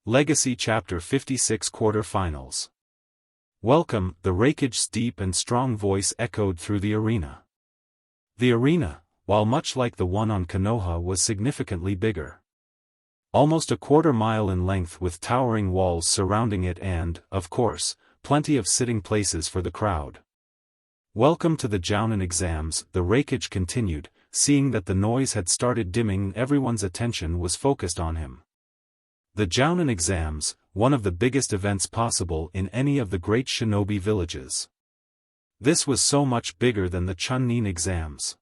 Legacy Chapter 56 Quarter-Finals. Welcome, the Raikage's deep and strong voice echoed through the arena. The arena, while much like the one on Konoha, was significantly bigger. Almost a quarter-mile in length with towering walls surrounding it and, of course, plenty of sitting places for the crowd. Welcome to the Jounin exams, the Raikage continued, seeing that the noise had started dimming and everyone's attention was focused on him. The Jounin exams, one of the biggest events possible in any of the great shinobi villages. This was so much bigger than the Chunin exams.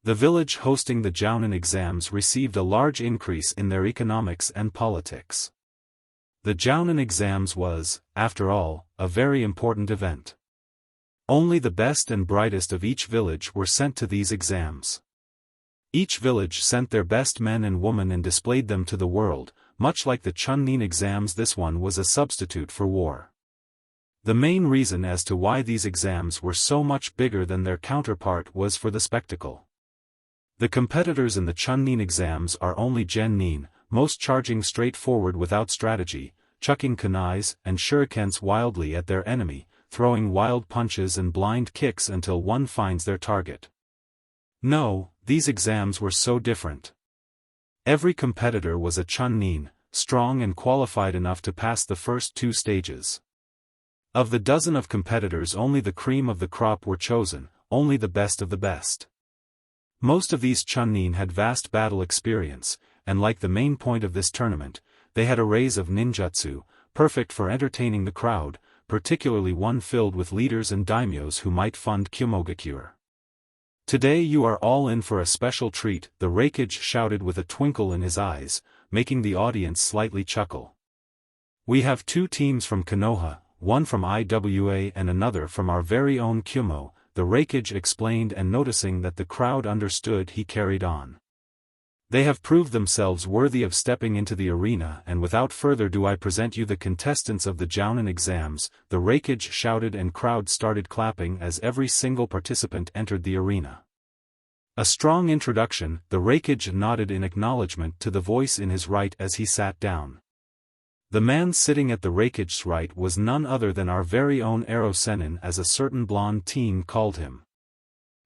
The village hosting the Jounin exams received a large increase in their economics and politics. The Jounin exams was, after all, a very important event. Only the best and brightest of each village were sent to these exams. Each village sent their best men and women and displayed them to the world. Much like the Chunin exams, this one was a substitute for war. The main reason as to why these exams were so much bigger than their counterpart was for the spectacle. The competitors in the Chunin exams are only Genin, most charging straight forward without strategy, chucking kunais and shurikens wildly at their enemy, throwing wild punches and blind kicks until one finds their target. No, these exams were so different. Every competitor was a Chunin, strong and qualified enough to pass the first two stages. Of the dozen of competitors, only the cream of the crop were chosen, only the best of the best. Most of these Chunin had vast battle experience, and like the main point of this tournament, they had arrays of ninjutsu, perfect for entertaining the crowd, particularly one filled with leaders and daimyos who might fund Kyomogakure. Today you are all in for a special treat, the Raikage shouted with a twinkle in his eyes, making the audience slightly chuckle. We have two teams from Konoha, one from IWA and another from our very own Kyomo, the Raikage explained, and noticing that the crowd understood, he carried on. They have proved themselves worthy of stepping into the arena, and without further ado I present you the contestants of the Jounin exams, the Raikage shouted, and crowd started clapping as every single participant entered the arena. A strong introduction, the Raikage nodded in acknowledgement to the voice in his right as he sat down. The man sitting at the Raikage's right was none other than our very own Ero Sennin, as a certain blonde teen called him.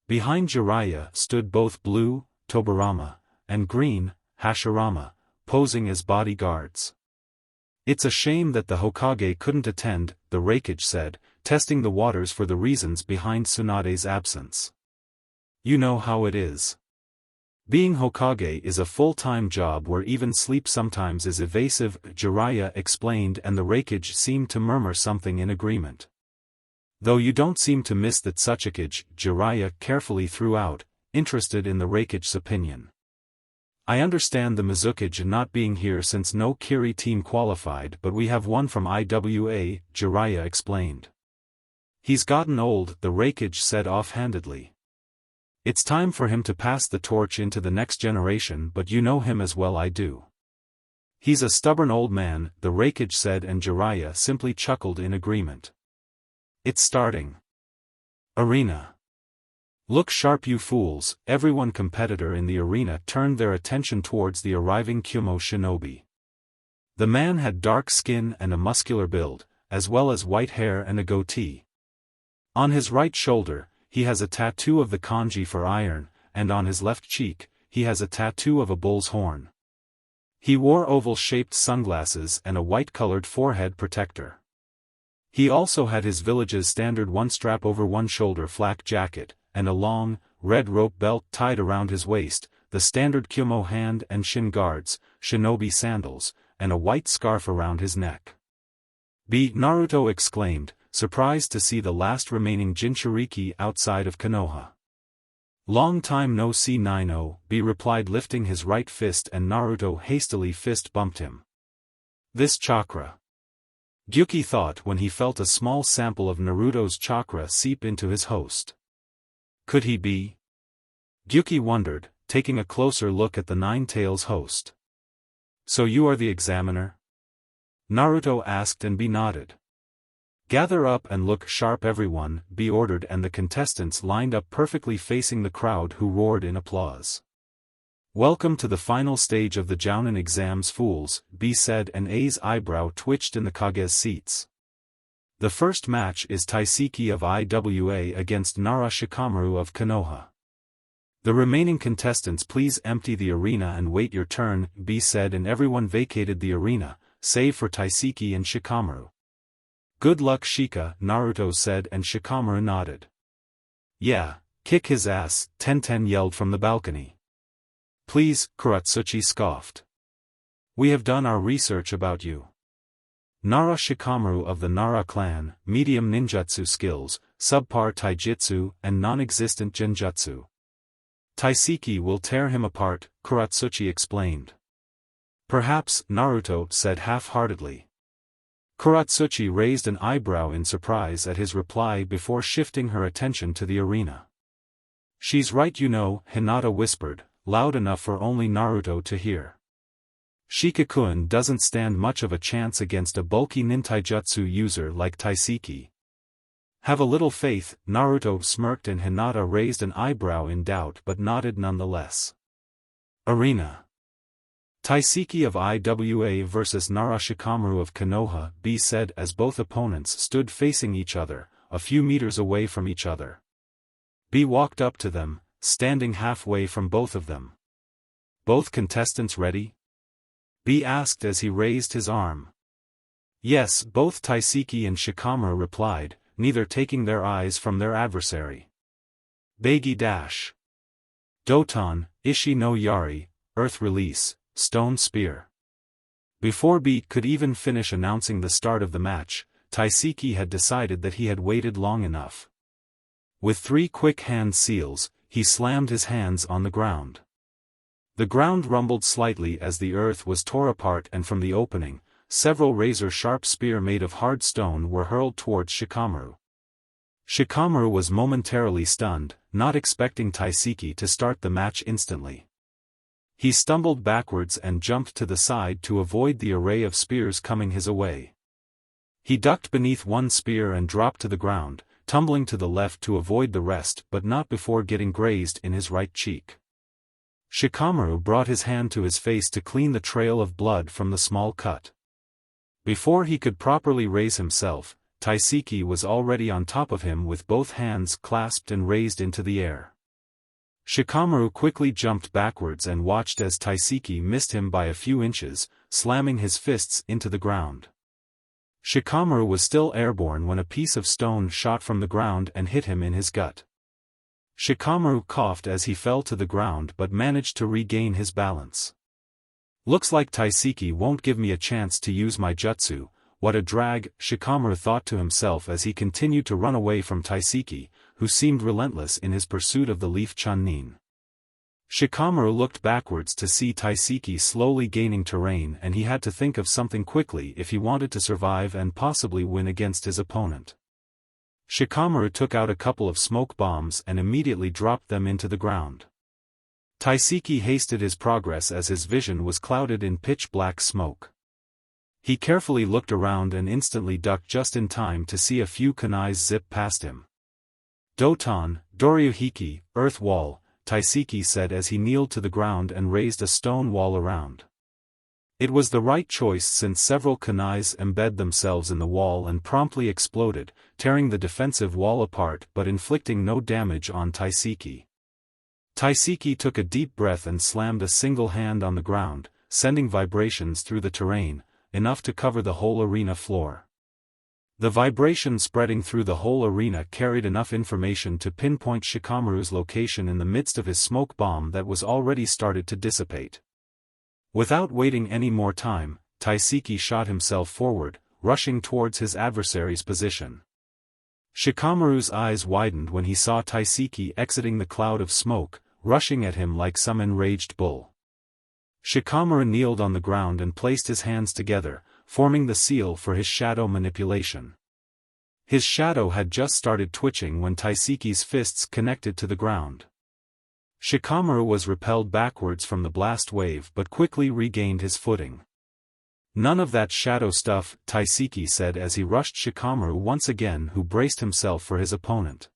Behind Jiraiya stood both Blue, Tobirama, and Green, Hashirama, posing as bodyguards. It's a shame that the Hokage couldn't attend, the Raikage said, testing the waters for the reasons behind Tsunade's absence. You know how it is. Being Hokage is a full-time job where even sleep sometimes is evasive, Jiraiya explained, and the Raikage seemed to murmur something in agreement. Though you don't seem to miss that Tsuchikage, Jiraiya carefully threw out, interested in the Raikage's opinion. I understand the Mizukage not being here since no Kiri team qualified, but we have one from IWA, Jiraiya explained. He's gotten old, the Raikage said offhandedly. It's time for him to pass the torch into the next generation, but you know him as well I do. He's a stubborn old man, the Raikage said, and Jiraiya simply chuckled in agreement. It's starting. Arena. Look sharp you fools, everyone competitor in the arena turned their attention towards the arriving Kyomo shinobi. The man had dark skin and a muscular build, as well as white hair and a goatee. On his right shoulder, he has a tattoo of the kanji for iron, and on his left cheek, he has a tattoo of a bull's horn. He wore oval-shaped sunglasses and a white-colored forehead protector. He also had his village's standard one-strap over one shoulder flak jacket, and a long, red rope belt tied around his waist, the standard Kyomo hand and shin guards, shinobi sandals, and a white scarf around his neck. Naruto exclaimed, surprised to see the last remaining Jinchuriki outside of Konoha. Long time no see Nino, replied lifting his right fist, and Naruto hastily fist bumped him. This chakra. Gyuki thought when he felt a small sample of Naruto's chakra seep into his host. Could he be? Gyuki wondered, taking a closer look at the Nine-Tails host. So you are the examiner? Naruto asked, and nodded. Gather up and look sharp everyone, ordered, and the contestants lined up perfectly facing the crowd who roared in applause. Welcome to the final stage of the Jounin exams, fools, B said, and A's eyebrow twitched in the Kage's seats. The first match is Taiseki of IWA against Nara Shikamaru of Konoha. The remaining contestants please empty the arena and wait your turn, B said, and everyone vacated the arena, save for Taiseki and Shikamaru. Good luck, Shika, Naruto said, and Shikamaru nodded. Yeah, kick his ass, Tenten yelled from the balcony. Please, Kuratsuchi scoffed. We have done our research about you. Nara Shikamaru of the Nara clan, medium ninjutsu skills, subpar taijutsu, and non-existent genjutsu. Taiseki will tear him apart, Kuratsuchi explained. Perhaps, Naruto said half-heartedly. Kuratsuchi raised an eyebrow in surprise at his reply before shifting her attention to the arena. She's right, you know, Hinata whispered, loud enough for only Naruto to hear. Shikakuen doesn't stand much of a chance against a bulky nintaijutsu user like Taiseki. Have a little faith, Naruto smirked, and Hinata raised an eyebrow in doubt but nodded nonetheless. Arena. Taiseki of IWA vs Nara Shikamaru of Konoha, B said as both opponents stood facing each other, a few meters away from each other. B walked up to them, standing halfway from both of them. Both contestants ready? B asked as he raised his arm. Yes, both Taiseki and Shikamaru replied, neither taking their eyes from their adversary. Bagi dash. Doton, Ishi no Yari, Earth Release, Stone Spear. Before B could even finish announcing the start of the match, Taiseki had decided that he had waited long enough. With 3 quick hand seals, he slammed his hands on the ground. The ground rumbled slightly as the earth was tore apart, and from the opening, several razor-sharp spears made of hard stone were hurled towards Shikamaru. Shikamaru was momentarily stunned, not expecting Taiseki to start the match instantly. He stumbled backwards and jumped to the side to avoid the array of spears coming his way. He ducked beneath one spear and dropped to the ground, tumbling to the left to avoid the rest, but not before getting grazed in his right cheek. Shikamaru brought his hand to his face to clean the trail of blood from the small cut. Before he could properly raise himself, Taiseki was already on top of him with both hands clasped and raised into the air. Shikamaru quickly jumped backwards and watched as Taiseki missed him by a few inches, slamming his fists into the ground. Shikamaru was still airborne when a piece of stone shot from the ground and hit him in his gut. Shikamaru coughed as he fell to the ground but managed to regain his balance. Looks like Taiseki won't give me a chance to use my jutsu, what a drag, Shikamaru thought to himself as he continued to run away from Taiseki, who seemed relentless in his pursuit of the leaf Chunin. Shikamaru looked backwards to see Taiseki slowly gaining terrain, and he had to think of something quickly if he wanted to survive and possibly win against his opponent. Shikamaru took out a couple of smoke bombs and immediately dropped them into the ground. Taiseki hasted his progress as his vision was clouded in pitch-black smoke. He carefully looked around and instantly ducked just in time to see a few kunais zip past him. Doton, Doryuhiki, Earth Wall, Taiseki said as he kneeled to the ground and raised a stone wall around. It was the right choice since several kunais embed themselves in the wall and promptly exploded, tearing the defensive wall apart but inflicting no damage on Taiseki. Taiseki took a deep breath and slammed a single hand on the ground, sending vibrations through the terrain, enough to cover the whole arena floor. The vibration spreading through the whole arena carried enough information to pinpoint Shikamaru's location in the midst of his smoke bomb that was already started to dissipate. Without waiting any more time, Taiseki shot himself forward, rushing towards his adversary's position. Shikamaru's eyes widened when he saw Taiseki exiting the cloud of smoke, rushing at him like some enraged bull. Shikamaru kneeled on the ground and placed his hands together, forming the seal for his shadow manipulation. His shadow had just started twitching when Taiseki's fists connected to the ground. Shikamaru was repelled backwards from the blast wave but quickly regained his footing. None of that shadow stuff, Taiseki said as he rushed Shikamaru once again, who braced himself for his opponent.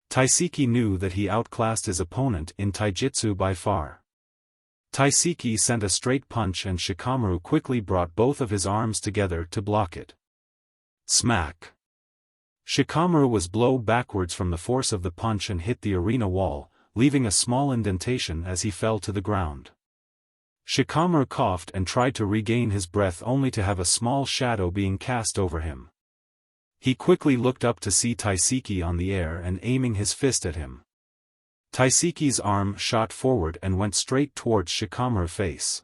Taiseki knew that he outclassed his opponent in taijutsu by far. Taiseki sent a straight punch and Shikamaru quickly brought both of his arms together to block it. Smack! Shikamaru was blown backwards from the force of the punch and hit the arena wall, leaving a small indentation as he fell to the ground. Shikamaru coughed and tried to regain his breath only to have a small shadow being cast over him. He quickly looked up to see Taiseki on the air and aiming his fist at him. Taiseki's arm shot forward and went straight towards Shikamaru's face.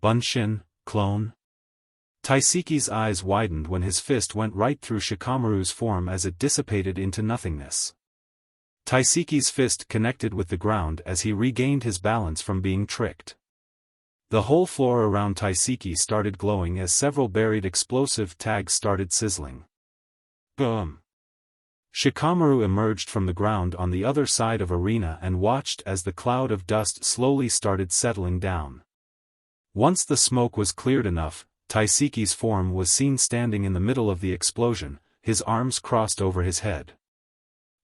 Bunshin, clone? Taiseki's eyes widened when his fist went right through Shikamaru's form as it dissipated into nothingness. Taiseki's fist connected with the ground as he regained his balance from being tricked. The whole floor around Taiseki started glowing as several buried explosive tags started sizzling. Boom! Shikamaru emerged from the ground on the other side of arena and watched as the cloud of dust slowly started settling down. Once the smoke was cleared enough, Taiseki's form was seen standing in the middle of the explosion, his arms crossed over his head.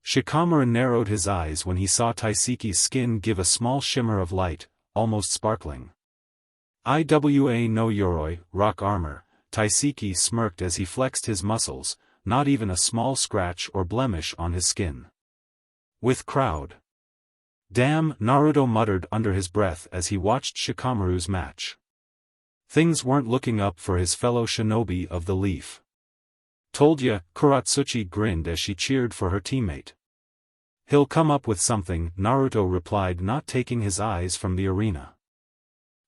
Shikamaru narrowed his eyes when he saw Taiseki's skin give a small shimmer of light, almost sparkling. Iwa no Yoroi, rock armor, Taiseki smirked as he flexed his muscles, not even a small scratch or blemish on his skin. With crowd. Damn, Naruto muttered under his breath as he watched Shikamaru's match. Things weren't looking up for his fellow shinobi of the leaf. Told ya, Kuratsuchi grinned as she cheered for her teammate. He'll come up with something, Naruto replied, not taking his eyes from the arena.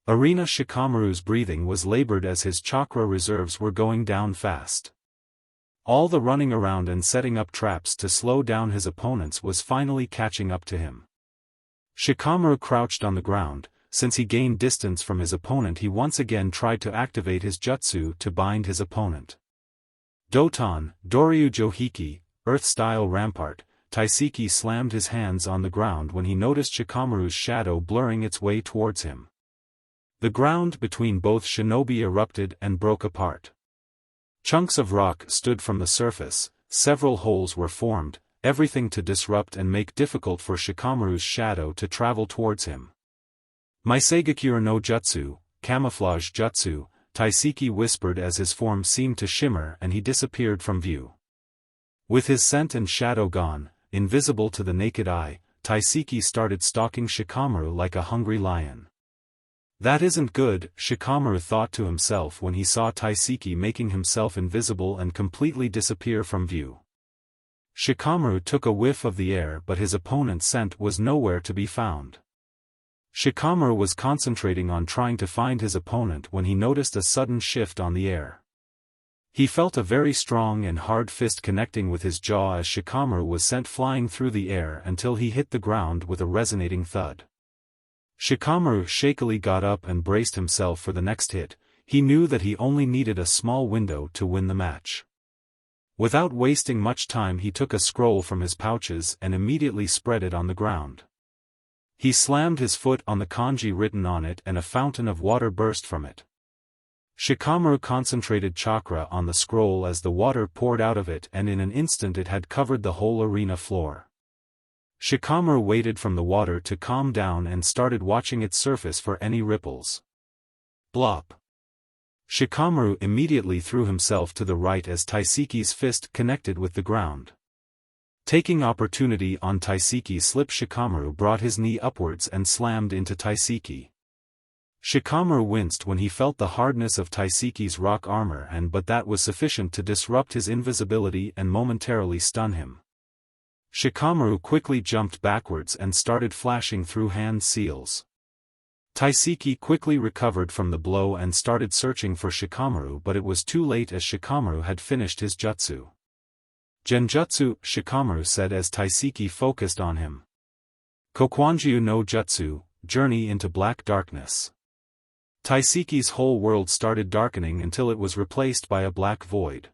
Shikamaru's breathing was labored as his chakra reserves were going down fast. All the running around and setting up traps to slow down his opponents was finally catching up to him. Shikamaru crouched on the ground. Since he gained distance from his opponent, he once again tried to activate his jutsu to bind his opponent. Doton, Doryu Johiki, Earth-style rampart, Taiseki slammed his hands on the ground when he noticed Shikamaru's shadow blurring its way towards him. The ground between both shinobi erupted and broke apart. Chunks of rock stood from the surface, several holes were formed, everything to disrupt and make difficult for Shikamaru's shadow to travel towards him. Maisegakure no Jutsu, camouflage jutsu, Taiseki whispered as his form seemed to shimmer and he disappeared from view. With his scent and shadow gone, invisible to the naked eye, Taiseki started stalking Shikamaru like a hungry lion. That isn't good, Shikamaru thought to himself when he saw Taiseki making himself invisible and completely disappear from view. Shikamaru took a whiff of the air, but his opponent's scent was nowhere to be found. Shikamaru was concentrating on trying to find his opponent when he noticed a sudden shift on the air. He felt a very strong and hard fist connecting with his jaw as Shikamaru was sent flying through the air until he hit the ground with a resonating thud. Shikamaru shakily got up and braced himself for the next hit. He knew that he only needed a small window to win the match. Without wasting much time, he took a scroll from his pouches and immediately spread it on the ground. He slammed his foot on the kanji written on it and a fountain of water burst from it. Shikamaru concentrated chakra on the scroll as the water poured out of it, and in an instant it had covered the whole arena floor. Shikamaru waited for the water to calm down and started watching its surface for any ripples. Blop. Shikamaru immediately threw himself to the right as Taiseki's fist connected with the ground. Taking opportunity on Taiseki's slip, Shikamaru brought his knee upwards and slammed into Taiseki. Shikamaru winced when he felt the hardness of Taiseki's rock armor, but that was sufficient to disrupt his invisibility and momentarily stun him. Shikamaru quickly jumped backwards and started flashing through hand seals. Taiseki quickly recovered from the blow and started searching for Shikamaru, but it was too late as Shikamaru had finished his jutsu. Genjutsu, Shikamaru said as Taiseki focused on him. Kokwanjiu no Jutsu, journey into black darkness. Taiseki's whole world started darkening until it was replaced by a black void.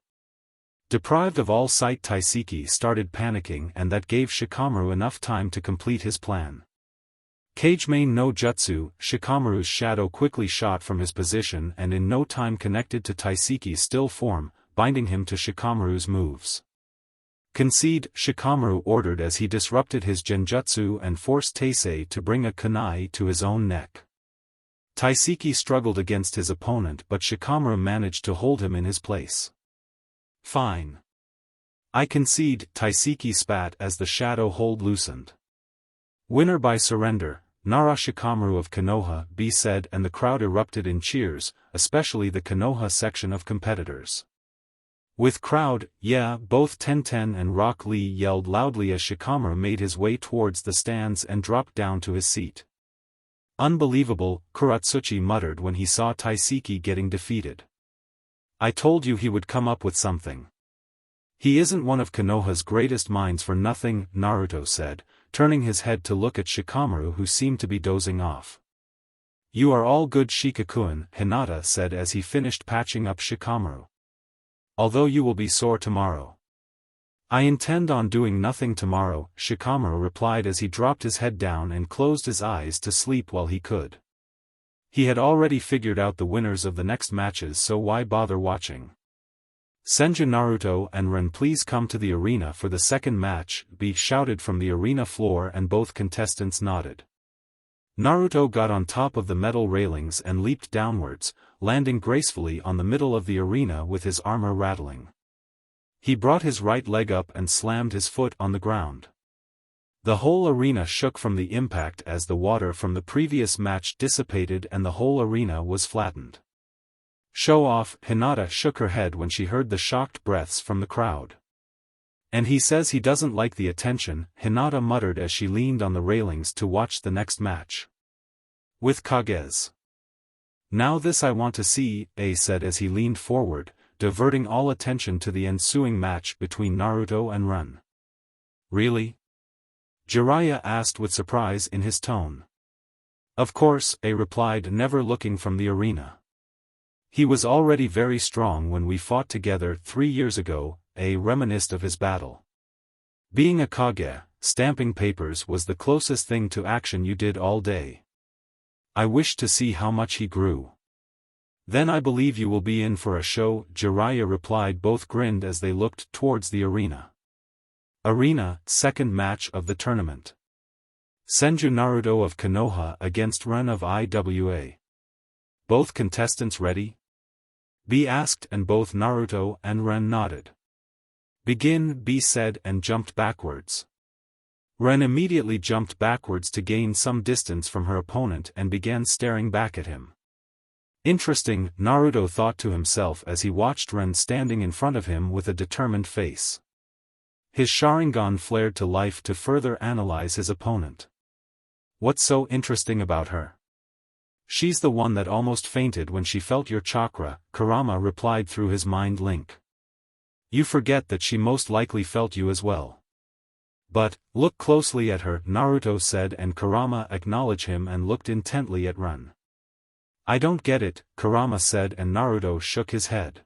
Deprived of all sight, Taiseki started panicking, and that gave Shikamaru enough time to complete his plan. Kagemain no Jutsu, Shikamaru's shadow quickly shot from his position and in no time connected to Taiseki's still form, binding him to Shikamaru's moves. Concede, Shikamaru ordered as he disrupted his genjutsu and forced Taisei to bring a kunai to his own neck. Taiseki struggled against his opponent but Shikamaru managed to hold him in his place. Fine. I concede, Taiseki spat as the shadow hold loosened. Winner by surrender, Nara Shikamaru of Konoha B said, and the crowd erupted in cheers, especially the Konoha section of competitors. With crowd, yeah, both Tenten and Rock Lee yelled loudly as Shikamaru made his way towards the stands and dropped down to his seat. Unbelievable, Kuratsuchi muttered when he saw Taiseki getting defeated. I told you he would come up with something. He isn't one of Konoha's greatest minds for nothing, Naruto said, turning his head to look at Shikamaru who seemed to be dozing off. You are all good Shikakuen, Hinata said as he finished patching up Shikamaru. Although you will be sore tomorrow. I intend on doing nothing tomorrow, Shikamaru replied as he dropped his head down and closed his eyes to sleep while he could. He had already figured out the winners of the next matches, so why bother watching? Senju Naruto and Ren, please come to the arena for the second match, B shouted from the arena floor and both contestants nodded. Naruto got on top of the metal railings and leaped downwards, landing gracefully on the middle of the arena with his armor rattling. He brought his right leg up and slammed his foot on the ground. The whole arena shook from the impact as the water from the previous match dissipated and the whole arena was flattened. Show off, Hinata shook her head when she heard the shocked breaths from the crowd. And he says he doesn't like the attention, Hinata muttered as she leaned on the railings to watch the next match. With Kages. Now this I want to see, A said as he leaned forward, diverting all attention to the ensuing match between Naruto and Ren. Really? Jiraiya asked with surprise in his tone. Of course, A replied, never looking from the arena. He was already very strong when we fought together 3 years ago, A reminisced of his battle. Being a Kage, stamping papers was the closest thing to action you did all day. I wish to see how much he grew. Then I believe you will be in for a show, Jiraiya replied. Both grinned as they looked towards the arena. Arena, second match of the tournament. Senju Naruto of Konoha against Ren of Iwa. Both contestants ready? B asked and both Naruto and Ren nodded. Begin, B said and jumped backwards. Ren immediately jumped backwards to gain some distance from her opponent and began staring back at him. Interesting, Naruto thought to himself as he watched Ren standing in front of him with a determined face. His Sharingan flared to life to further analyze his opponent. What's so interesting about her? She's the one that almost fainted when she felt your chakra, Kurama replied through his mind link. You forget that she most likely felt you as well. But, look closely at her, Naruto said and Kurama acknowledged him and looked intently at Ren. I don't get it, Kurama said and Naruto shook his head.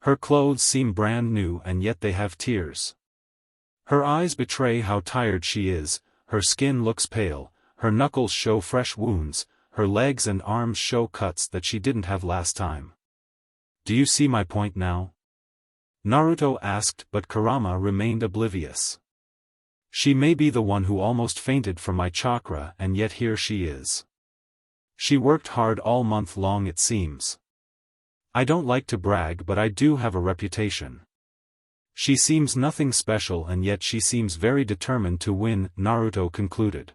Her clothes seem brand new and yet they have tears. Her eyes betray how tired she is, her skin looks pale, her knuckles show fresh wounds, her legs and arms show cuts that she didn't have last time. Do you see my point now? Naruto asked but Kurama remained oblivious. She may be the one who almost fainted from my chakra and yet here she is. She worked hard all month long it seems. I don't like to brag but I do have a reputation. She seems nothing special and yet she seems very determined to win, Naruto concluded.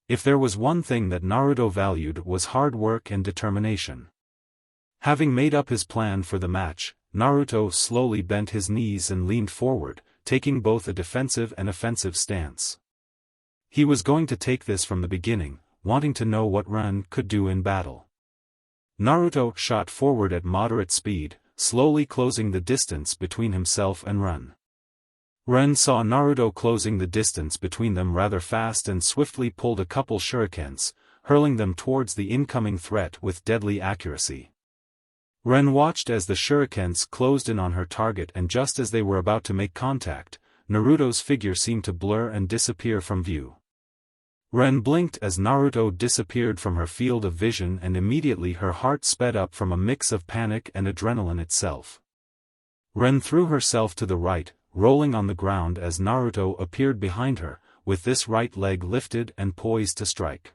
If there was one thing that Naruto valued was hard work and determination. Having made up his plan for the match, Naruto slowly bent his knees and leaned forward, taking both a defensive and offensive stance. He was going to take this from the beginning, wanting to know what Ren could do in battle. Naruto shot forward at moderate speed, slowly closing the distance between himself and Ren. Ren saw Naruto closing the distance between them rather fast and swiftly pulled a couple shurikens, hurling them towards the incoming threat with deadly accuracy. Ren watched as the shurikens closed in on her target and just as they were about to make contact, Naruto's figure seemed to blur and disappear from view. Ren blinked as Naruto disappeared from her field of vision and immediately her heart sped up from a mix of panic and adrenaline itself. Ren threw herself to the right, rolling on the ground as Naruto appeared behind her, with this right leg lifted and poised to strike.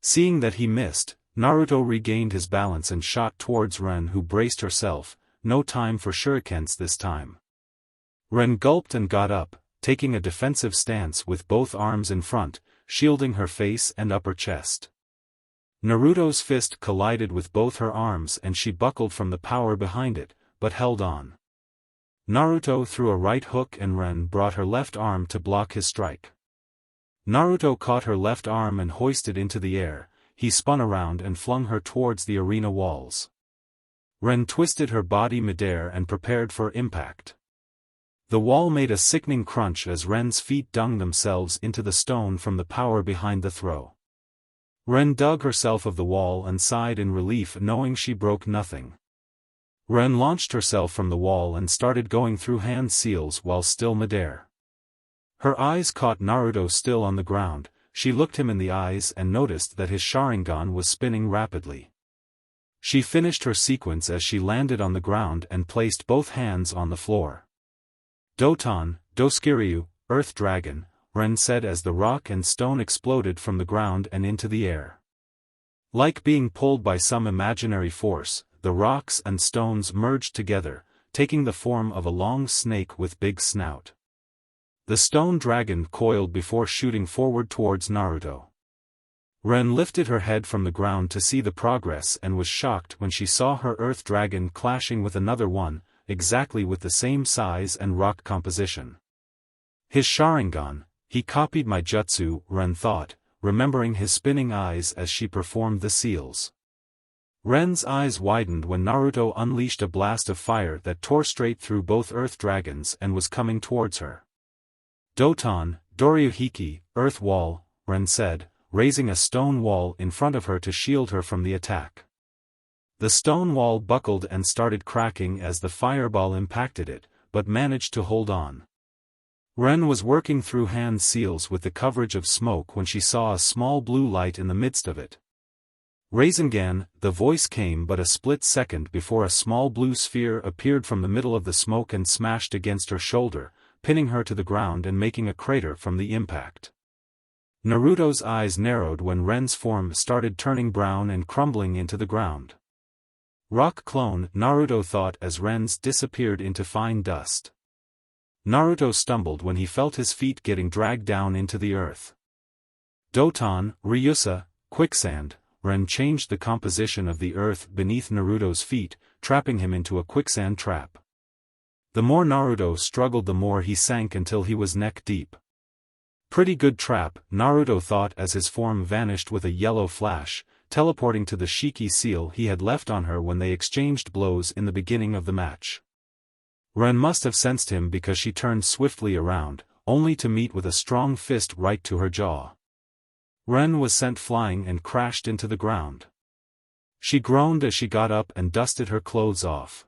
Seeing that he missed, Naruto regained his balance and shot towards Ren, who braced herself. No time for shurikens this time. Ren gulped and got up, taking a defensive stance with both arms in front, shielding her face and upper chest. Naruto's fist collided with both her arms and she buckled from the power behind it, but held on. Naruto threw a right hook and Ren brought her left arm to block his strike. Naruto caught her left arm and hoisted into the air. He spun around and flung her towards the arena walls. Ren twisted her body midair and prepared for impact. The wall made a sickening crunch as Ren's feet dug themselves into the stone from the power behind the throw. Ren dug herself of the wall and sighed in relief knowing she broke nothing. Ren launched herself from the wall and started going through hand seals while still midair. Her eyes caught Naruto still on the ground. She looked him in the eyes and noticed that his Sharingan was spinning rapidly. She finished her sequence as she landed on the ground and placed both hands on the floor. Doton, Doskiryu, Earth Dragon, Ren said as the rock and stone exploded from the ground and into the air. Like being pulled by some imaginary force, the rocks and stones merged together, taking the form of a long snake with big snout. The stone dragon coiled before shooting forward towards Naruto. Ren lifted her head from the ground to see the progress and was shocked when she saw her Earth Dragon clashing with another one, exactly with the same size and rock composition. His Sharingan, he copied my jutsu, Ren thought, remembering his spinning eyes as she performed the seals. Ren's eyes widened when Naruto unleashed a blast of fire that tore straight through both Earth Dragons and was coming towards her. Doton, Doryuhiki, Earth Wall, Ren said, raising a stone wall in front of her to shield her from the attack. The stone wall buckled and started cracking as the fireball impacted it, but managed to hold on. Ren was working through hand seals with the coverage of smoke when she saw a small blue light in the midst of it. Rasengan, the voice came but a split second before a small blue sphere appeared from the middle of the smoke and smashed against her shoulder, pinning her to the ground and making a crater from the impact. Naruto's eyes narrowed when Ren's form started turning brown and crumbling into the ground. Rock clone, Naruto thought as Ren's disappeared into fine dust. Naruto stumbled when he felt his feet getting dragged down into the earth. Doton, Ryusa, quicksand, Ren changed the composition of the earth beneath Naruto's feet, trapping him into a quicksand trap. The more Naruto struggled the more he sank until he was neck deep. Pretty good trap, Naruto thought as his form vanished with a yellow flash, teleporting to the Shiki seal he had left on her when they exchanged blows in the beginning of the match. Ren must have sensed him because she turned swiftly around, only to meet with a strong fist right to her jaw. Ren was sent flying and crashed into the ground. She groaned as she got up and dusted her clothes off.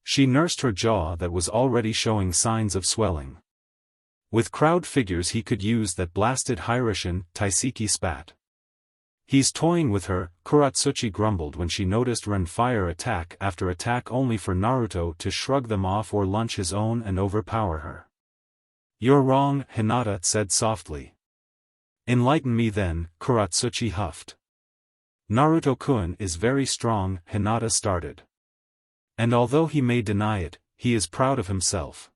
She nursed her jaw that was already showing signs of swelling. With crowd figures he could use that blasted Hirishin, Taiseki spat. He's toying with her, Kuratsuchi grumbled when she noticed Ren fire attack after attack only for Naruto to shrug them off or launch his own and overpower her. You're wrong, Hinata said softly. Enlighten me then, Kuratsuchi huffed. Naruto-kun is very strong, Hinata started. And although he may deny it, he is proud of himself.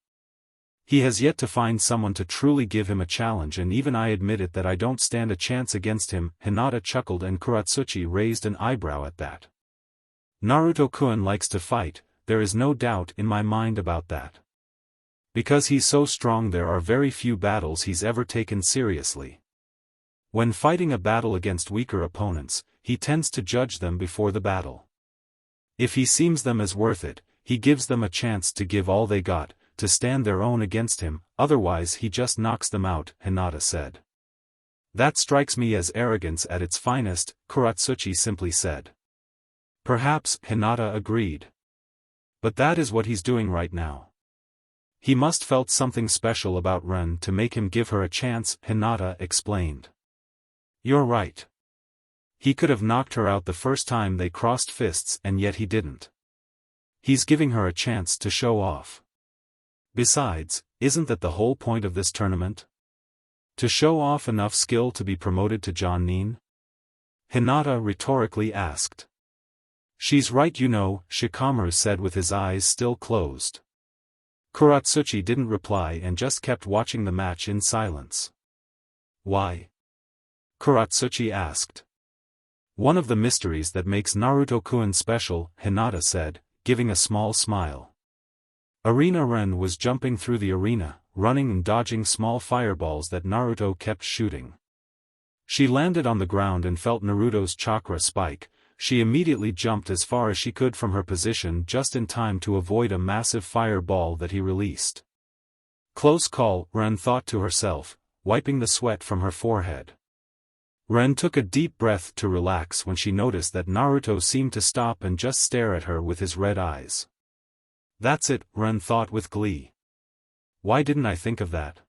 He has yet to find someone to truly give him a challenge, and even I admit it that I don't stand a chance against him, Hinata chuckled and Kuratsuchi raised an eyebrow at that. Naruto-kun likes to fight, there is no doubt in my mind about that. Because he's so strong there are very few battles he's ever taken seriously. When fighting a battle against weaker opponents, he tends to judge them before the battle. If he seems them as worth it, he gives them a chance to give all they got, to stand their own against him, otherwise he just knocks them out, Hinata said. That strikes me as arrogance at its finest, Kuratsuchi simply said. Perhaps, Hinata agreed. But that is what he's doing right now. He must felt something special about Ren to make him give her a chance, Hinata explained. You're right. He could have knocked her out the first time they crossed fists and yet he didn't. He's giving her a chance to show off. Besides, isn't that the whole point of this tournament? To show off enough skill to be promoted to Jonin? Hinata rhetorically asked. She's right, you know, Shikamaru said with his eyes still closed. Kuratsuchi didn't reply and just kept watching the match in silence. Why? Kuratsuchi asked. One of the mysteries that makes Naruto-kun special, Hinata said, giving a small smile. Arena Ren was jumping through the arena, running and dodging small fireballs that Naruto kept shooting. She landed on the ground and felt Naruto's chakra spike. She immediately jumped as far as she could from her position just in time to avoid a massive fireball that he released. Close call, Ren thought to herself, wiping the sweat from her forehead. Ren took a deep breath to relax when she noticed that Naruto seemed to stop and just stare at her with his red eyes. That's it, Ren thought with glee. Why didn't I think of that?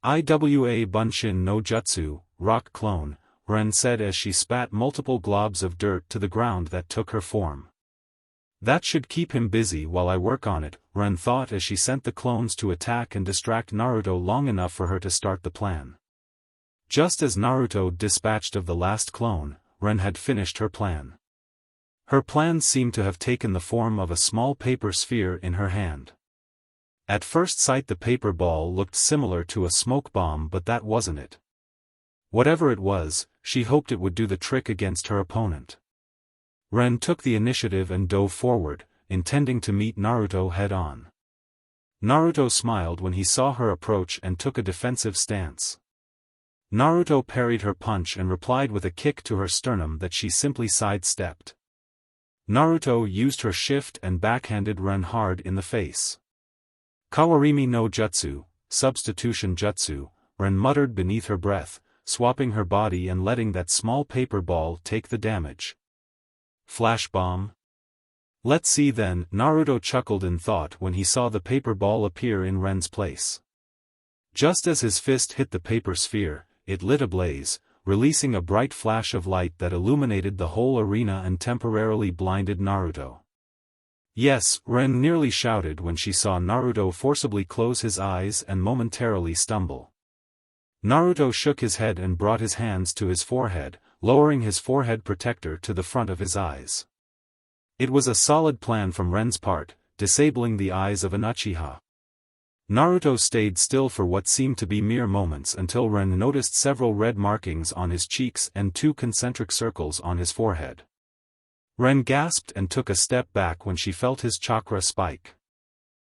Iwa Bunshin no Jutsu, rock clone, Ren said as she spat multiple globs of dirt to the ground that took her form. That should keep him busy while I work on it, Ren thought as she sent the clones to attack and distract Naruto long enough for her to start the plan. Just as Naruto dispatched of the last clone, Ren had finished her plan. Her plan seemed to have taken the form of a small paper sphere in her hand. At first sight the paper ball looked similar to a smoke bomb, but that wasn't it. Whatever it was, she hoped it would do the trick against her opponent. Ren took the initiative and dove forward, intending to meet Naruto head-on. Naruto smiled when he saw her approach and took a defensive stance. Naruto parried her punch and replied with a kick to her sternum that she simply sidestepped. Naruto used her shift and backhanded Ren hard in the face. Kawarimi no Jutsu, substitution jutsu, Ren muttered beneath her breath, swapping her body and letting that small paper ball take the damage. Flash bomb? Let's see then, Naruto chuckled in thought when he saw the paper ball appear in Ren's place. Just as his fist hit the paper sphere, it lit ablaze, releasing a bright flash of light that illuminated the whole arena and temporarily blinded Naruto. Yes, Ren nearly shouted when she saw Naruto forcibly close his eyes and momentarily stumble. Naruto shook his head and brought his hands to his forehead, lowering his forehead protector to the front of his eyes. It was a solid plan from Ren's part, disabling the eyes of an Uchiha. Naruto stayed still for what seemed to be mere moments until Ren noticed several red markings on his cheeks and 2 concentric circles on his forehead. Ren gasped and took a step back when she felt his chakra spike.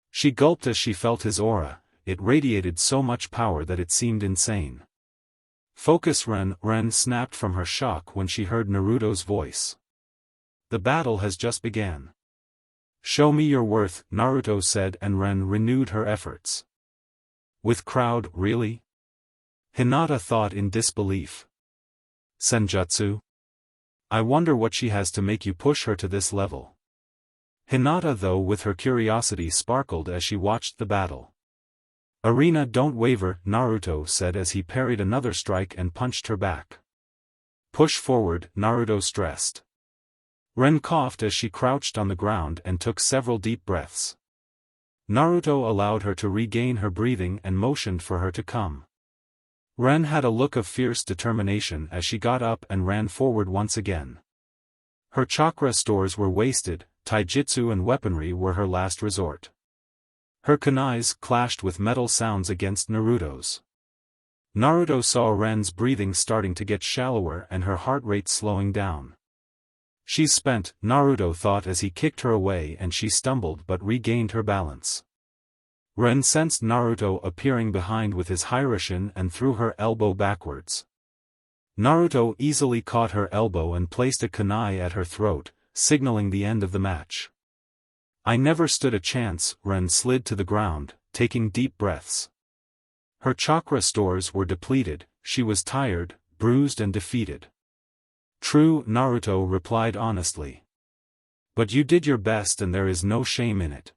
She gulped as she felt his aura. It radiated so much power that it seemed insane. Focus, Ren, Ren snapped from her shock when she heard Naruto's voice. The battle has just begun. Show me your worth, Naruto said, and Ren renewed her efforts. With crowd, really? Hinata thought in disbelief. Senjutsu? I wonder what she has to make you push her to this level. Hinata, though, with her curiosity sparkled as she watched the battle. Arena, don't waver, Naruto said as he parried another strike and punched her back. Push forward, Naruto stressed. Ren coughed as she crouched on the ground and took several deep breaths. Naruto allowed her to regain her breathing and motioned for her to come. Ren had a look of fierce determination as she got up and ran forward once again. Her chakra stores were wasted, taijutsu and weaponry were her last resort. Her kunais clashed with metal sounds against Naruto's. Naruto saw Ren's breathing starting to get shallower and her heart rate slowing down. She's spent, Naruto thought as he kicked her away and she stumbled but regained her balance. Ren sensed Naruto appearing behind with his Hiraishin and threw her elbow backwards. Naruto easily caught her elbow and placed a kunai at her throat, signaling the end of the match. I never stood a chance, Ren slid to the ground, taking deep breaths. Her chakra stores were depleted, she was tired, bruised and defeated. True, Naruto replied honestly. But you did your best and there is no shame in it.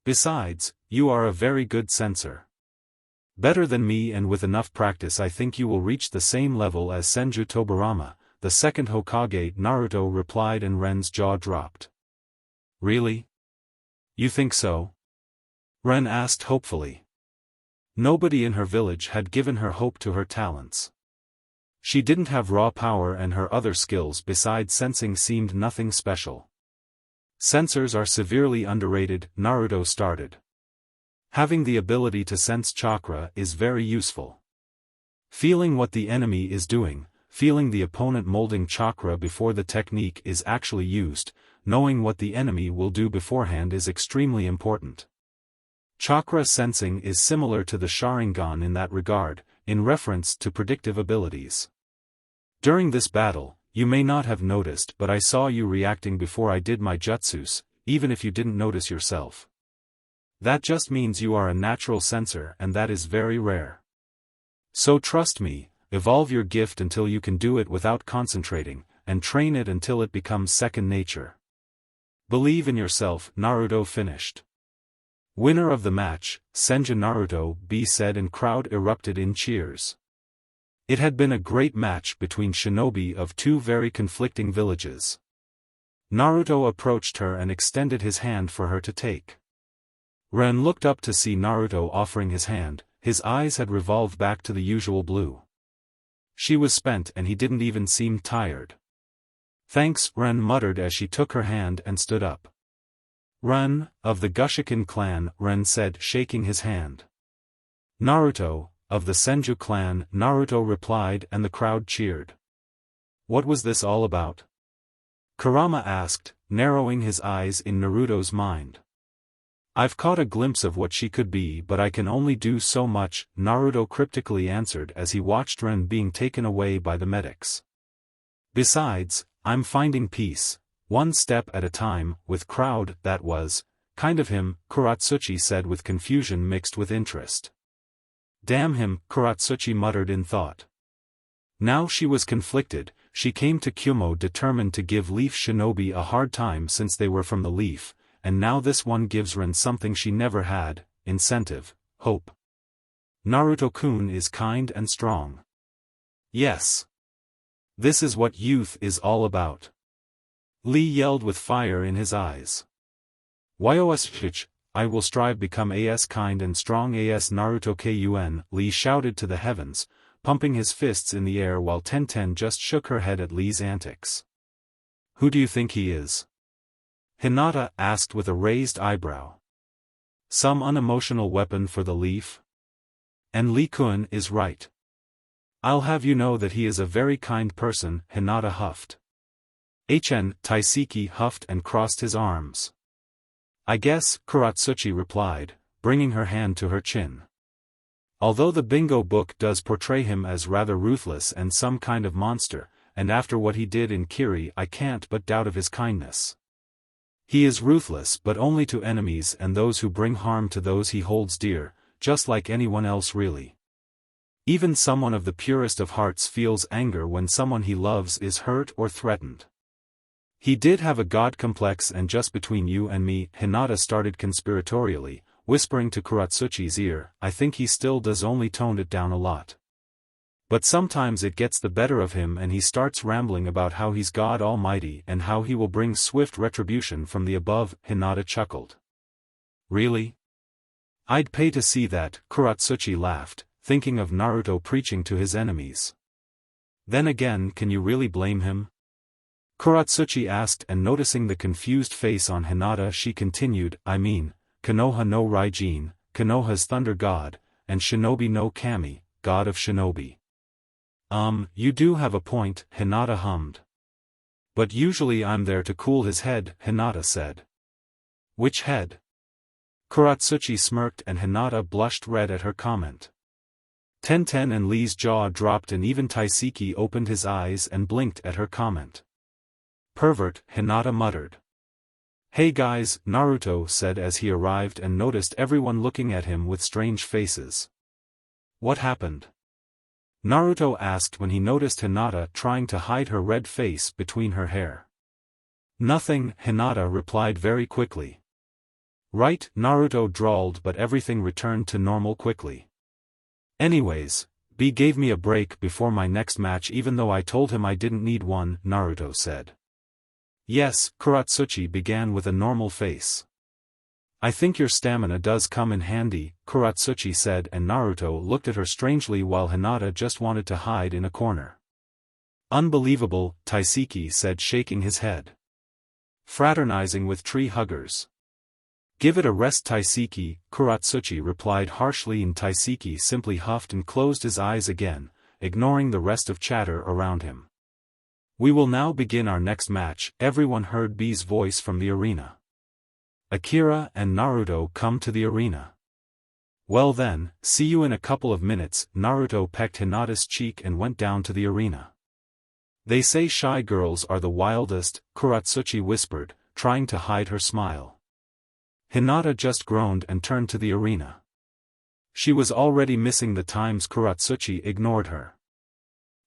Besides, you are a very good censor. Better than me, and with enough practice I think you will reach the same level as Senju Tobirama, the second Hokage, Naruto replied, and Ren's jaw dropped. Really? You think so? Ren asked hopefully. Nobody in her village had given her hope to her talents. She didn't have raw power, and her other skills besides sensing seemed nothing special. Sensors are severely underrated, Naruto started. Having the ability to sense chakra is very useful. Feeling what the enemy is doing, feeling the opponent molding chakra before the technique is actually used, knowing what the enemy will do beforehand is extremely important. Chakra sensing is similar to the Sharingan in that regard, in reference to predictive abilities. During this battle, you may not have noticed, but I saw you reacting before I did my jutsus, even if you didn't notice yourself. That just means you are a natural sensor, and that is very rare. So trust me, evolve your gift until you can do it without concentrating, and train it until it becomes second nature. Believe in yourself, Naruto finished. Winner of the match, Senju Naruto, B said, and crowd erupted in cheers. It had been a great match between shinobi of two very conflicting villages. Naruto approached her and extended his hand for her to take. Ren looked up to see Naruto offering his hand. His eyes had revolved back to the usual blue. She was spent and he didn't even seem tired. Thanks, Ren muttered as she took her hand and stood up. Ren, of the Gushiken clan, Ren said, shaking his hand. Naruto, of the Senju clan, Naruto replied, and the crowd cheered. What was this all about? Kurama asked, narrowing his eyes in Naruto's mind. I've caught a glimpse of what she could be, but I can only do so much, Naruto cryptically answered as he watched Ren being taken away by the medics. Besides, I'm finding peace, one step at a time, with crowd. That was kind of him, Kuratsuchi said with confusion mixed with interest. Damn him, Kuratsuchi muttered in thought. Now she was conflicted. She came to Kumo determined to give Leaf Shinobi a hard time since they were from the Leaf, and now this one gives Ren something she never had, incentive, hope. Naruto-kun is kind and strong. Yes. This is what youth is all about. Lee yelled with fire in his eyes. Yoshich, I will strive become as kind and strong as Naruto Kun, Lee shouted to the heavens, pumping his fists in the air while Tenten just shook her head at Lee's antics. Who do you think he is? Hinata asked with a raised eyebrow. Some unemotional weapon for the Leaf? And Lee-kun is right. I'll have you know that he is a very kind person, Hinata huffed. Taiseki huffed and crossed his arms. I guess, Kuratsuchi replied, bringing her hand to her chin. Although the bingo book does portray him as rather ruthless and some kind of monster, and after what he did in Kiri I can't but doubt of his kindness. He is ruthless but only to enemies and those who bring harm to those he holds dear, just like anyone else really. Even someone of the purest of hearts feels anger when someone he loves is hurt or threatened. He did have a god complex, and just between you and me, Hinata started conspiratorially, whispering to Kuratsuchi's ear, I think he still does, only toned it down a lot. But sometimes it gets the better of him and he starts rambling about how he's God Almighty and how he will bring swift retribution from the above, Hinata chuckled. Really? I'd pay to see that, Kuratsuchi laughed, thinking of Naruto preaching to his enemies. Then again, can you really blame him? Kuratsuchi asked, and noticing the confused face on Hinata she continued, I mean, Konoha no Raijin, Konoha's thunder god, and Shinobi no Kami, god of shinobi. You do have a point, Hinata hummed. But usually I'm there to cool his head, Hinata said. Which head? Kuratsuchi smirked and Hinata blushed red at her comment. Tenten and Lee's jaw dropped and even Taiseki opened his eyes and blinked at her comment. Pervert, Hinata muttered. Hey guys, Naruto said as he arrived and noticed everyone looking at him with strange faces. What happened? Naruto asked when he noticed Hinata trying to hide her red face between her hair. Nothing, Hinata replied very quickly. Right, Naruto drawled, but everything returned to normal quickly. Anyways, B gave me a break before my next match even though I told him I didn't need one, Naruto said. Yes, Kuratsuchi began with a normal face. I think your stamina does come in handy, Kuratsuchi said, and Naruto looked at her strangely while Hinata just wanted to hide in a corner. Unbelievable, Taiseki said, shaking his head. Fraternizing with tree huggers. Give it a rest, Taiseki, Kuratsuchi replied harshly, and Taiseki simply huffed and closed his eyes again, ignoring the rest of chatter around him. We will now begin our next match, everyone heard B's voice from the arena. Akira and Naruto come to the arena. Well then, see you in a couple of minutes. Naruto pecked Hinata's cheek and went down to the arena. They say shy girls are the wildest, Kuratsuchi whispered, trying to hide her smile. Hinata just groaned and turned to the arena. She was already missing the times Kuratsuchi ignored her.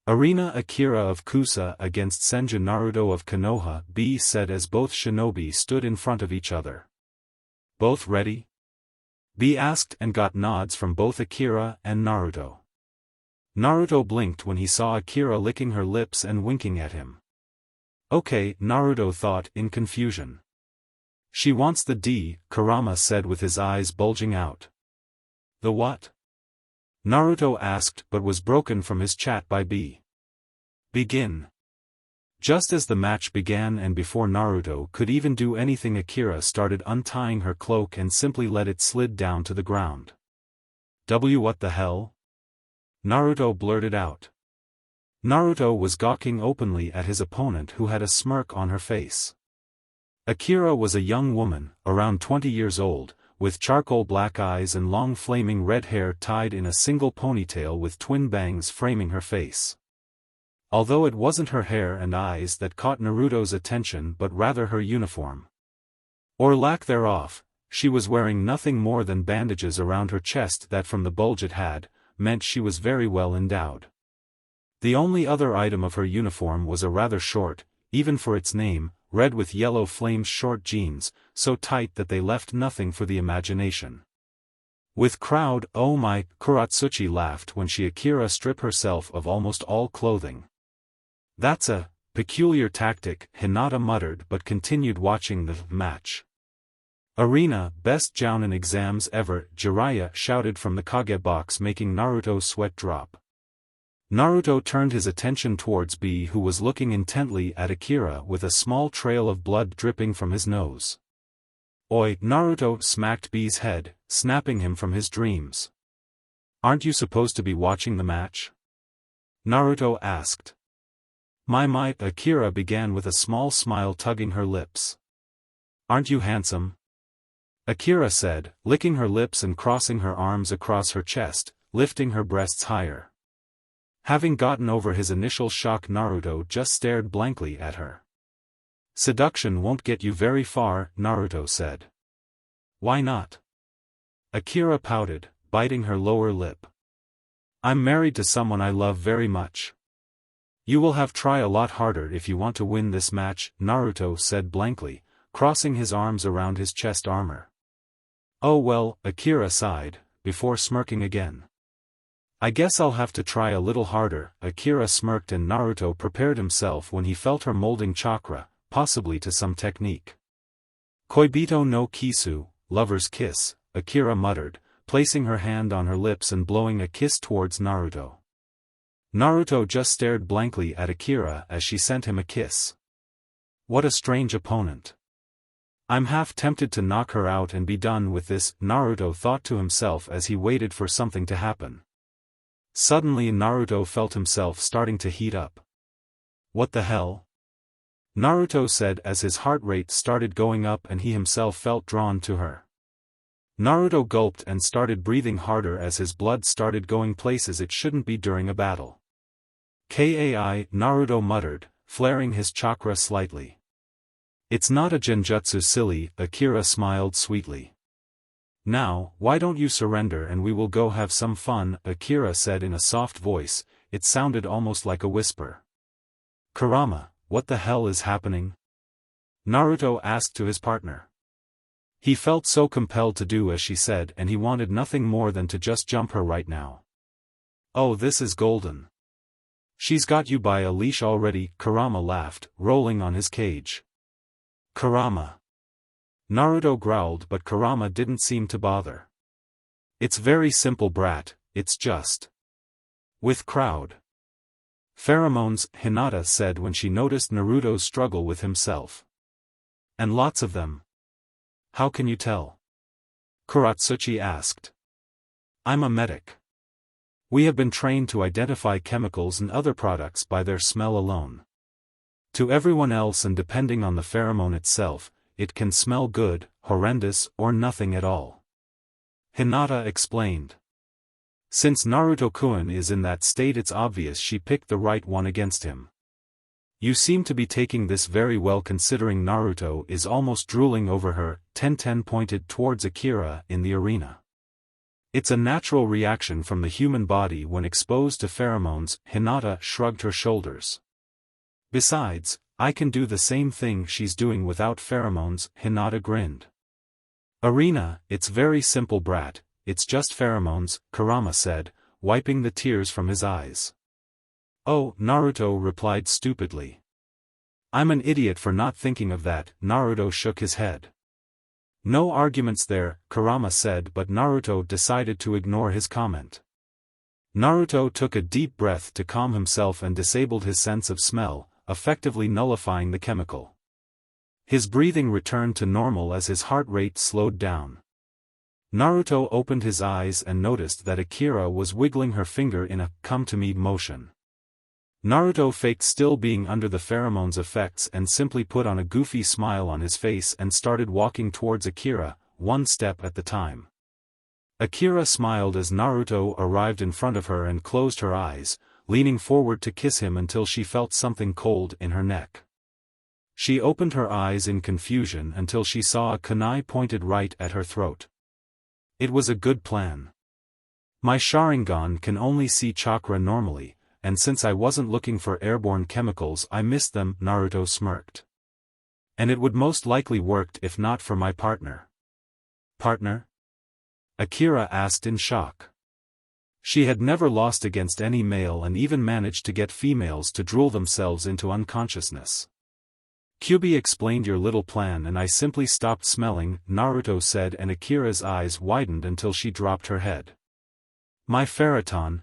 Arena Akira of Kusa against Senju Naruto of Konoha, B said as both shinobi stood in front of each other. Both ready? B asked and got nods from both Akira and Naruto. Naruto blinked when he saw Akira licking her lips and winking at him. Okay, Naruto thought in confusion. She wants the D, Kurama said with his eyes bulging out. The what? Naruto asked but was broken from his chat by B. Begin. Just as the match began and before Naruto could even do anything, Akira started untying her cloak and simply let it slid down to the ground. What the hell? Naruto blurted out. Naruto was gawking openly at his opponent, who had a smirk on her face. Akira was a young woman, around 20 years old, with charcoal black eyes and long flaming red hair tied in a single ponytail with twin bangs framing her face. Although it wasn't her hair and eyes that caught Naruto's attention but rather her uniform. Or lack thereof, she was wearing nothing more than bandages around her chest that from the bulge it had, meant she was very well endowed. The only other item of her uniform was a rather short, even for its name, red with yellow flames short jeans, so tight that they left nothing for the imagination. With crowd, oh my, Kuratsuchi laughed when she Akira strip herself of almost all clothing. That's a peculiar tactic, Hinata muttered but continued watching the match. Arena, best jounin exams ever, Jiraiya shouted from the Kage box, making Naruto's sweat drop. Naruto turned his attention towards B, who was looking intently at Akira with a small trail of blood dripping from his nose. Oi, Naruto smacked B's head, snapping him from his dreams. Aren't you supposed to be watching the match? Naruto asked. My, Akira began with a small smile tugging her lips. Aren't you handsome? Akira said, licking her lips and crossing her arms across her chest, lifting her breasts higher. Having gotten over his initial shock, Naruto just stared blankly at her. Seduction won't get you very far, Naruto said. Why not? Akira pouted, biting her lower lip. I'm married to someone I love very much. You will have to try a lot harder if you want to win this match, Naruto said blankly, crossing his arms around his chest armor. Oh well, Akira sighed, before smirking again. I guess I'll have to try a little harder, Akira smirked, and Naruto prepared himself when he felt her molding chakra, possibly to some technique. Koibito no kisu, lover's kiss, Akira muttered, placing her hand on her lips and blowing a kiss towards Naruto. Naruto just stared blankly at Akira as she sent him a kiss. What a strange opponent. I'm half tempted to knock her out and be done with this, Naruto thought to himself as he waited for something to happen. Suddenly Naruto felt himself starting to heat up. What the hell? Naruto said as his heart rate started going up and he himself felt drawn to her. Naruto gulped and started breathing harder as his blood started going places it shouldn't be during a battle. Kai, Naruto muttered, flaring his chakra slightly. It's not a genjutsu, silly, Akira smiled sweetly. Now, why don't you surrender and we will go have some fun, Akira said in a soft voice, it sounded almost like a whisper. Kurama, what the hell is happening? Naruto asked to his partner. He felt so compelled to do as she said and he wanted nothing more than to just jump her right now. Oh, this is golden. She's got you by a leash already, Kurama laughed, rolling on his cage. Kurama. Naruto growled but Kurama didn't seem to bother. It's very simple, brat, it's just. With crowd. Pheromones, Hinata said when she noticed Naruto's struggle with himself. And lots of them. How can you tell? Kuratsuchi asked. I'm a medic. We have been trained to identify chemicals and other products by their smell alone. To everyone else and depending on the pheromone itself, it can smell good, horrendous, or nothing at all. Hinata explained. Since Naruto-kun is in that state, it's obvious she picked the right one against him. You seem to be taking this very well considering Naruto is almost drooling over her. Tenten pointed towards Akira in the arena. It's a natural reaction from the human body when exposed to pheromones. Hinata shrugged her shoulders. Besides, I can do the same thing she's doing without pheromones. Hinata grinned. Arena, it's very simple, brat, it's just pheromones, Kurama said, wiping the tears from his eyes. Oh, Naruto replied stupidly. I'm an idiot for not thinking of that. Naruto shook his head. No arguments there, Kurama said, but Naruto decided to ignore his comment. Naruto took a deep breath to calm himself and disabled his sense of smell, effectively nullifying the chemical. His breathing returned to normal as his heart rate slowed down. Naruto opened his eyes and noticed that Akira was wiggling her finger in a come-to-me motion. Naruto faked still being under the pheromones' effects and simply put on a goofy smile on his face and started walking towards Akira, one step at the time. Akira smiled as Naruto arrived in front of her and closed her eyes, leaning forward to kiss him until she felt something cold in her neck. She opened her eyes in confusion until she saw a kunai pointed right at her throat. It was a good plan. My Sharingan can only see chakra normally, and since I wasn't looking for airborne chemicals I missed them, Naruto smirked. And it would most likely worked if not for my partner. Partner? Akira asked in shock. She had never lost against any male and even managed to get females to drool themselves into unconsciousness. Kyubi explained your little plan and I simply stopped smelling, Naruto said, and Akira's eyes widened until she dropped her head. My pheromone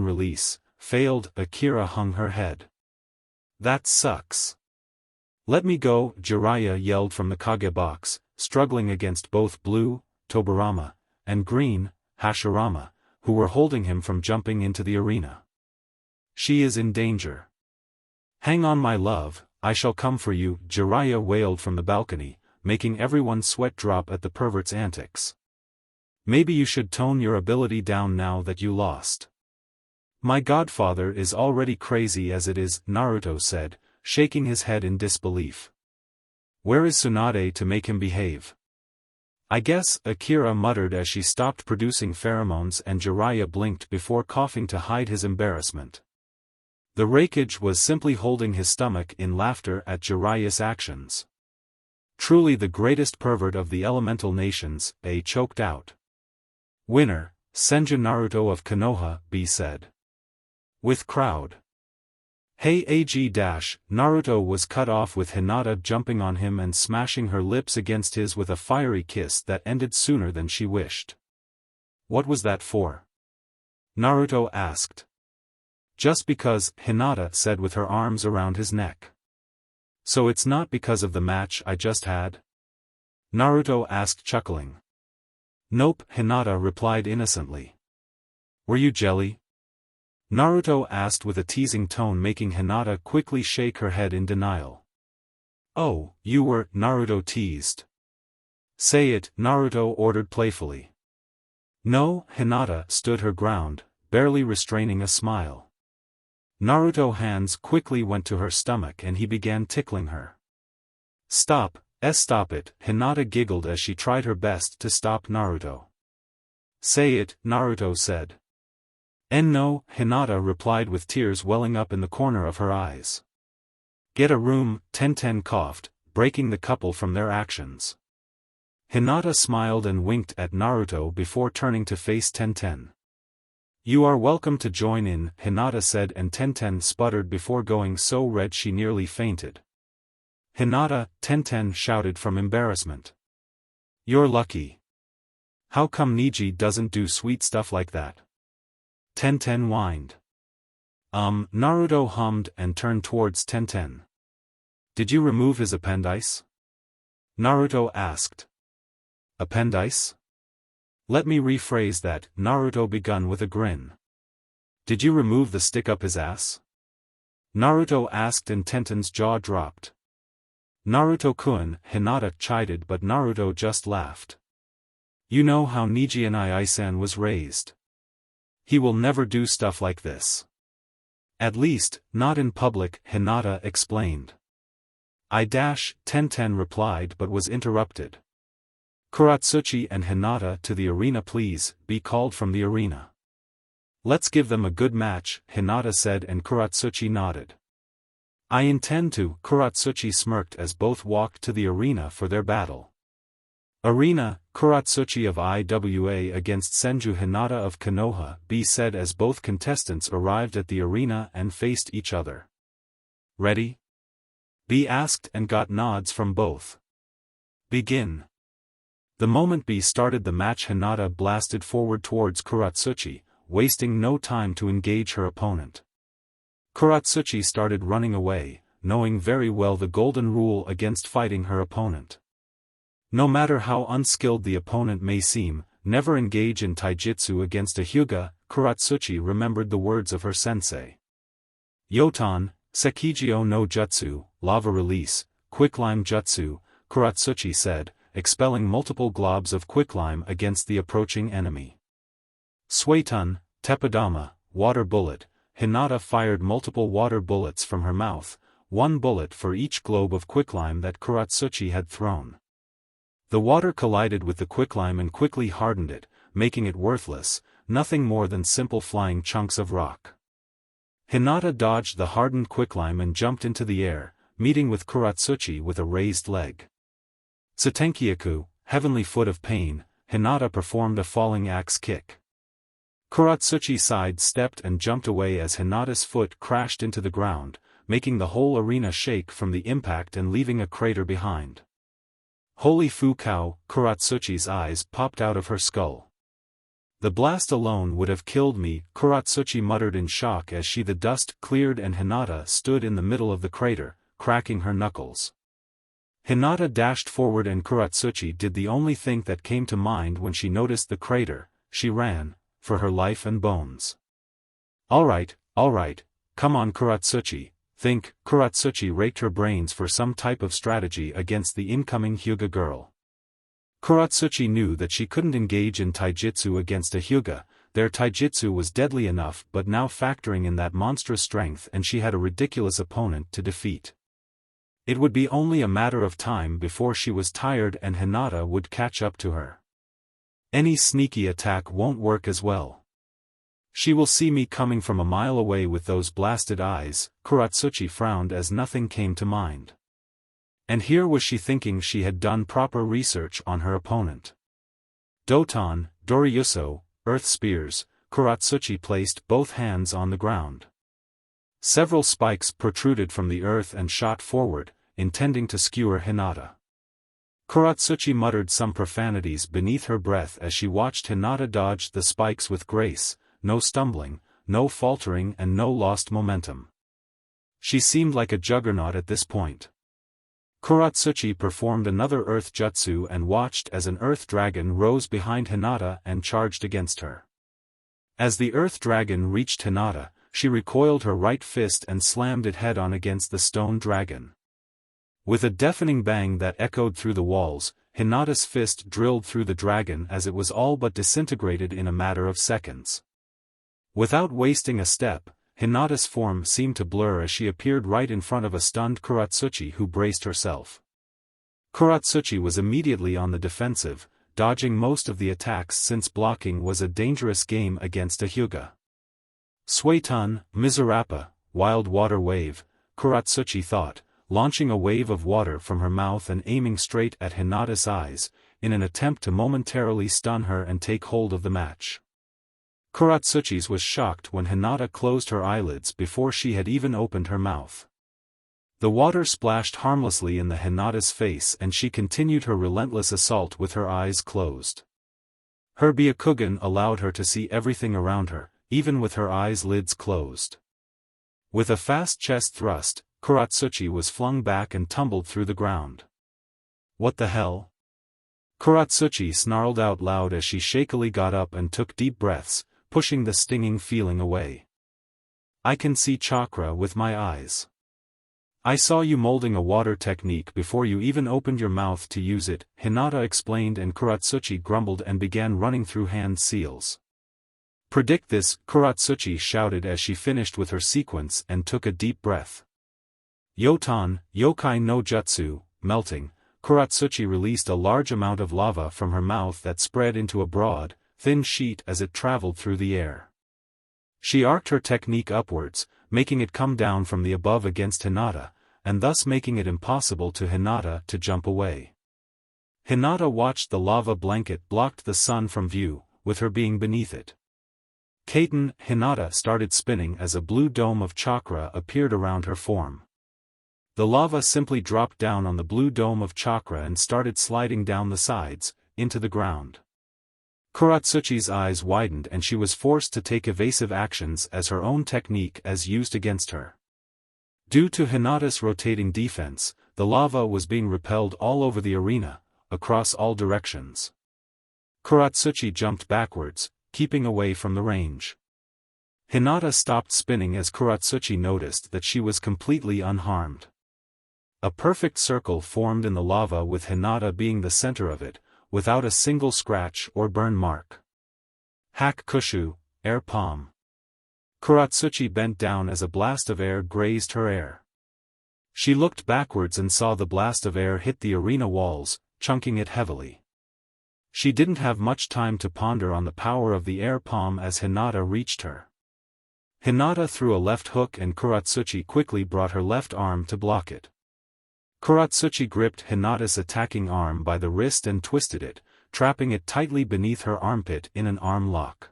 release, failed. Akira hung her head. That sucks. Let me go, Jiraiya yelled from the Kage box, struggling against both blue, Tobirama, and green, Hashirama, who were holding him from jumping into the arena. She is in danger. Hang on my love, I shall come for you, Jiraiya wailed from the balcony, making everyone sweat drop at the pervert's antics. Maybe you should tone your ability down now that you lost. My godfather is already crazy as it is, Naruto said, shaking his head in disbelief. Where is Tsunade to make him behave? I guess, Akira muttered as she stopped producing pheromones and Jiraiya blinked before coughing to hide his embarrassment. The Raikage was simply holding his stomach in laughter at Jiraiya's actions. Truly the greatest pervert of the elemental nations, A choked out. Winner, Senju Naruto of Konoha, B said. With crowd. Hey AG Naruto was cut off with Hinata jumping on him and smashing her lips against his with a fiery kiss that ended sooner than she wished. What was that for? Naruto asked. Just because, Hinata said with her arms around his neck. So it's not because of the match I just had? Naruto asked chuckling. Nope, Hinata replied innocently. Were you jelly? Naruto asked with a teasing tone, making Hinata quickly shake her head in denial. Oh, you were, Naruto teased. Say it, Naruto ordered playfully. No, Hinata stood her ground, barely restraining a smile. Naruto's hands quickly went to her stomach and he began tickling her. Stop it, Hinata giggled as she tried her best to stop Naruto. Say it, Naruto said. No, Hinata replied with tears welling up in the corner of her eyes. Get a room, Tenten coughed, breaking the couple from their actions. Hinata smiled and winked at Naruto before turning to face Tenten. You are welcome to join in, Hinata said, and Tenten sputtered before going so red she nearly fainted. Hinata, Tenten shouted from embarrassment. You're lucky. How come Niji doesn't do sweet stuff like that? Tenten whined. Naruto hummed and turned towards Tenten. Did you remove his appendice? Naruto asked. Appendice? Let me rephrase that, Naruto begun with a grin. Did you remove the stick up his ass? Naruto asked and Tenten's jaw dropped. Naruto-kun, Hinata chided but Naruto just laughed. You know how Nijianai-san was raised. He will never do stuff like this. At least, not in public, Hinata explained. Tenten replied but was interrupted. Kuratsuchi and Hinata to the arena please, be called from the arena. Let's give them a good match, Hinata said and Kuratsuchi nodded. I intend to, Kuratsuchi smirked as both walked to the arena for their battle. Arena, Kuratsuchi of IWA against Senju Hinata of Konoha B said as both contestants arrived at the arena and faced each other. Ready? B asked and got nods from both. Begin. The moment B started the match Hinata blasted forward towards Kuratsuchi, wasting no time to engage her opponent. Kuratsuchi started running away, knowing very well the golden rule against fighting her opponent. No matter how unskilled the opponent may seem, never engage in taijutsu against a hyuga, Kuratsuchi remembered the words of her sensei. Yotan, Sekijio no Jutsu, lava release, quicklime jutsu, Kuratsuchi said, expelling multiple globs of quicklime against the approaching enemy. Suetun, Teppadama, water bullet, Hinata fired multiple water bullets from her mouth, one bullet for each globe of quicklime that Kuratsuchi had thrown. The water collided with the quicklime and quickly hardened it, making it worthless, nothing more than simple flying chunks of rock. Hinata dodged the hardened quicklime and jumped into the air, meeting with Kuratsuchi with a raised leg. Tsutenkyaku, heavenly foot of pain, Hinata performed a falling axe kick. Kuratsuchi side-stepped and jumped away as Hinata's foot crashed into the ground, making the whole arena shake from the impact and leaving a crater behind. Holy Fukao, Kuratsuchi's eyes popped out of her skull. The blast alone would have killed me, Kuratsuchi muttered in shock as the dust cleared and Hinata stood in the middle of the crater, cracking her knuckles. Hinata dashed forward and Kuratsuchi did the only thing that came to mind when she noticed the crater, she ran, for her life and bones. Alright, come on Kuratsuchi, think, Kuratsuchi raked her brains for some type of strategy against the incoming hyuga girl. Kuratsuchi knew that she couldn't engage in taijutsu against a hyuga, their taijutsu was deadly enough but now factoring in that monstrous strength and she had a ridiculous opponent to defeat. It would be only a matter of time before she was tired and Hinata would catch up to her. Any sneaky attack won't work as well. She will see me coming from a mile away with those blasted eyes, Kuratsuchi frowned as nothing came to mind. And here was she thinking she had done proper research on her opponent. Doton, Doriyuso, earth spears, Kuratsuchi placed both hands on the ground. Several spikes protruded from the earth and shot forward, intending to skewer Hinata. Kuratsuchi muttered some profanities beneath her breath as she watched Hinata dodge the spikes with grace, no stumbling, no faltering and no lost momentum. She seemed like a juggernaut at this point. Kuratsuchi performed another earth jutsu and watched as an earth dragon rose behind Hinata and charged against her. As the earth dragon reached Hinata, she recoiled her right fist and slammed it head-on against the stone dragon. With a deafening bang that echoed through the walls, Hinata's fist drilled through the dragon as it was all but disintegrated in a matter of seconds. Without wasting a step, Hinata's form seemed to blur as she appeared right in front of a stunned Kuratsuchi who braced herself. Kuratsuchi was immediately on the defensive, dodging most of the attacks since blocking was a dangerous game against a hyuga. Suetun, Mizurappa, wild water wave, Kuratsuchi thought, launching a wave of water from her mouth and aiming straight at Hinata's eyes, in an attempt to momentarily stun her and take hold of the match. Kuratsuchi's was shocked when Hinata closed her eyelids before she had even opened her mouth. The water splashed harmlessly in the Hinata's face and she continued her relentless assault with her eyes closed. Her Byakugan allowed her to see everything around her, even with her eyes lids closed. With a fast chest thrust, Kuratsuchi was flung back and tumbled through the ground. What the hell? Kuratsuchi snarled out loud as she shakily got up and took deep breaths, pushing the stinging feeling away. I can see chakra with my eyes. I saw you molding a water technique before you even opened your mouth to use it, Hinata explained, and Kuratsuchi grumbled and began running through hand seals. Predict this, Kuratsuchi shouted as she finished with her sequence and took a deep breath. Yotan, Yokai no Jutsu, melting, Kuratsuchi released a large amount of lava from her mouth that spread into a broad, thin sheet as it traveled through the air. She arced her technique upwards, making it come down from the above against Hinata, and thus making it impossible to Hinata to jump away. Hinata watched the lava blanket blocked the sun from view, with her being beneath it. Kaiten, Hinata started spinning as a blue dome of chakra appeared around her form. The lava simply dropped down on the blue dome of chakra and started sliding down the sides, into the ground. Kuratsuchi's eyes widened and she was forced to take evasive actions as her own technique as used against her. Due to Hinata's rotating defense, the lava was being repelled all over the arena, across all directions. Kuratsuchi jumped backwards, keeping away from the range. Hinata stopped spinning as Kuratsuchi noticed that she was completely unharmed. A perfect circle formed in the lava with Hinata being the center of it, without a single scratch or burn mark. Hack Kushu, air palm. Kuratsuchi bent down as a blast of air grazed her air. She looked backwards and saw the blast of air hit the arena walls, chunking it heavily. She didn't have much time to ponder on the power of the air palm as Hinata reached her. Hinata threw a left hook and Kuratsuchi quickly brought her left arm to block it. Kuratsuchi gripped Hinata's attacking arm by the wrist and twisted it, trapping it tightly beneath her armpit in an arm lock.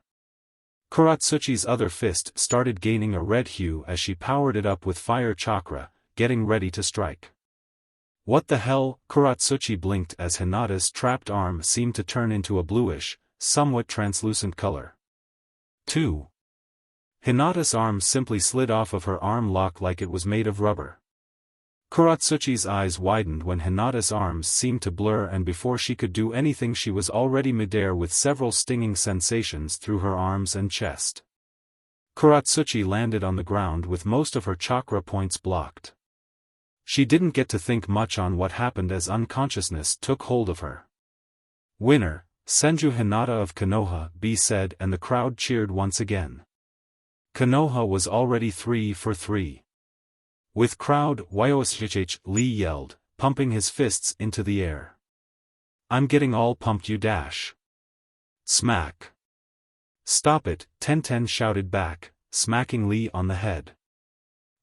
Kuratsuchi's other fist started gaining a red hue as she powered it up with fire chakra, getting ready to strike. What the hell? Kuratsuchi blinked as Hinata's trapped arm seemed to turn into a bluish, somewhat translucent color. 2. Hinata's arm simply slid off of her arm lock like it was made of rubber. Kuratsuchi's eyes widened when Hinata's arms seemed to blur, and before she could do anything she was already midair with several stinging sensations through her arms and chest. Kuratsuchi landed on the ground with most of her chakra points blocked. She didn't get to think much on what happened as unconsciousness took hold of her. Winner, Senju Hinata of Konoha, B said, and the crowd cheered once again. Konoha was already 3 for 3. With crowd, Oazid, Lee yelled, pumping his fists into the air. I'm getting all pumped, you dash. Smack. Stop it, Tenten shouted back, smacking Lee on the head.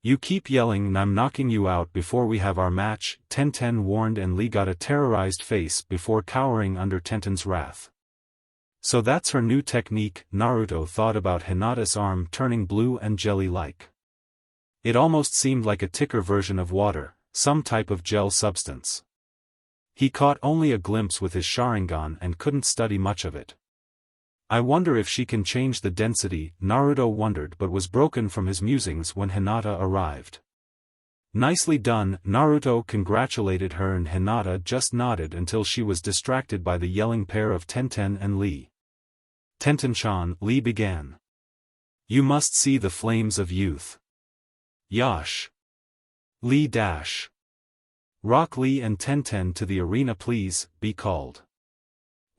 You keep yelling and I'm knocking you out before we have our match, Tenten warned, and Lee got a terrorized face before cowering under Tenten's wrath. So that's her new technique, Naruto thought about Hinata's arm turning blue and jelly-like. It almost seemed like a thicker version of water, some type of gel substance. He caught only a glimpse with his Sharingan and couldn't study much of it. I wonder if she can change the density, Naruto wondered, but was broken from his musings when Hinata arrived. Nicely done, Naruto congratulated her, and Hinata just nodded until she was distracted by the yelling pair of Tenten and Lee. Tenten-chan, Lee began. You must see the flames of youth. Yash. Lee dash. Rock Lee and Tenten to the arena please, be called.